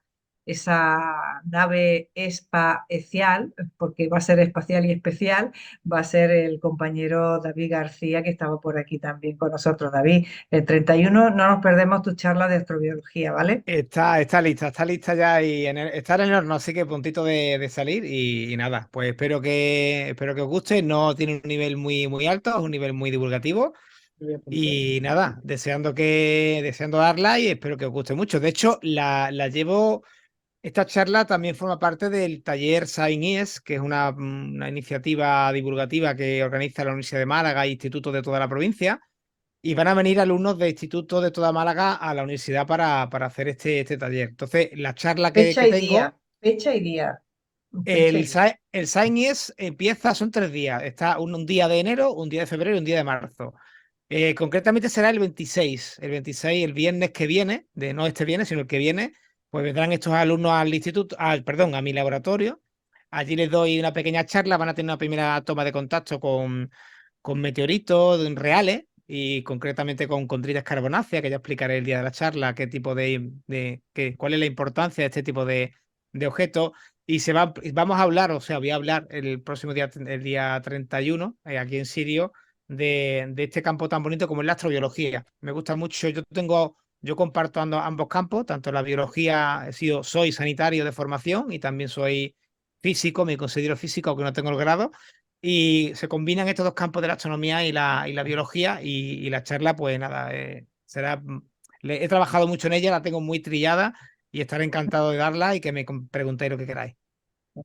nave espacial, porque va a ser espacial y especial, va a ser el compañero David García, que estaba por aquí también con nosotros. David, el 31 no nos perdemos tu charla de astrobiología, ¿vale? Está lista ya y está en el horno, así que puntito de salir y nada, pues espero que os guste. No tiene un nivel muy alto, es un nivel muy divulgativo Muy bien, pues, y nada, deseando darla y espero que os guste mucho. De hecho, la llevo. Esta charla también forma parte del taller SciES, que es una iniciativa divulgativa que organiza la Universidad de Málaga e institutos de toda la provincia. Y van a venir alumnos de institutos de toda Málaga a la universidad para hacer este taller. Entonces, la charla Fecha que y tengo, día, fecha y día, fecha y día. el SciES empieza, son 3 días. Está un día de enero, un día de febrero y un día de marzo. Concretamente será el 26, el viernes que viene, no este viernes, sino el que viene, pues vendrán estos alumnos al instituto, perdón, a mi laboratorio. Allí les doy una pequeña charla, van a tener una primera toma de contacto con meteoritos reales y concretamente con condritas carbonáceas, que ya explicaré el día de la charla qué tipo cuál es la importancia de este tipo de objetos. Y vamos a hablar, o sea, voy a hablar el próximo día, el día 31, aquí en Sirio, de este campo tan bonito como es la astrobiología. Me gusta mucho, yo comparto ambos campos, tanto la biología, soy sanitario de formación y también soy físico, me considero físico aunque no tengo el grado, y se combinan estos dos campos de la astronomía y la biología y la charla, pues nada, he trabajado mucho en ella, la tengo muy trillada y estaré encantado de darla y que me preguntéis lo que queráis.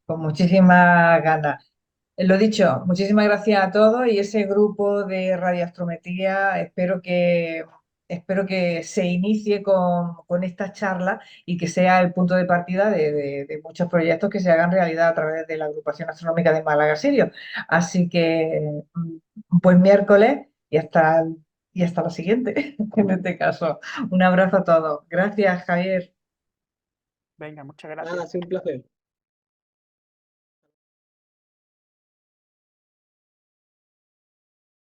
Con muchísimas ganas. Lo dicho, muchísimas gracias a todos, y ese grupo de radioastrometría espero que se inicie con esta charla y que sea el punto de partida de muchos proyectos que se hagan realidad a través de la Agrupación Astronómica de Málaga Sirio. Así que, pues miércoles y hasta la siguiente, en este caso. Un abrazo a todos. Gracias, Javier. Venga, muchas Nada, ha gracias. sido un placer.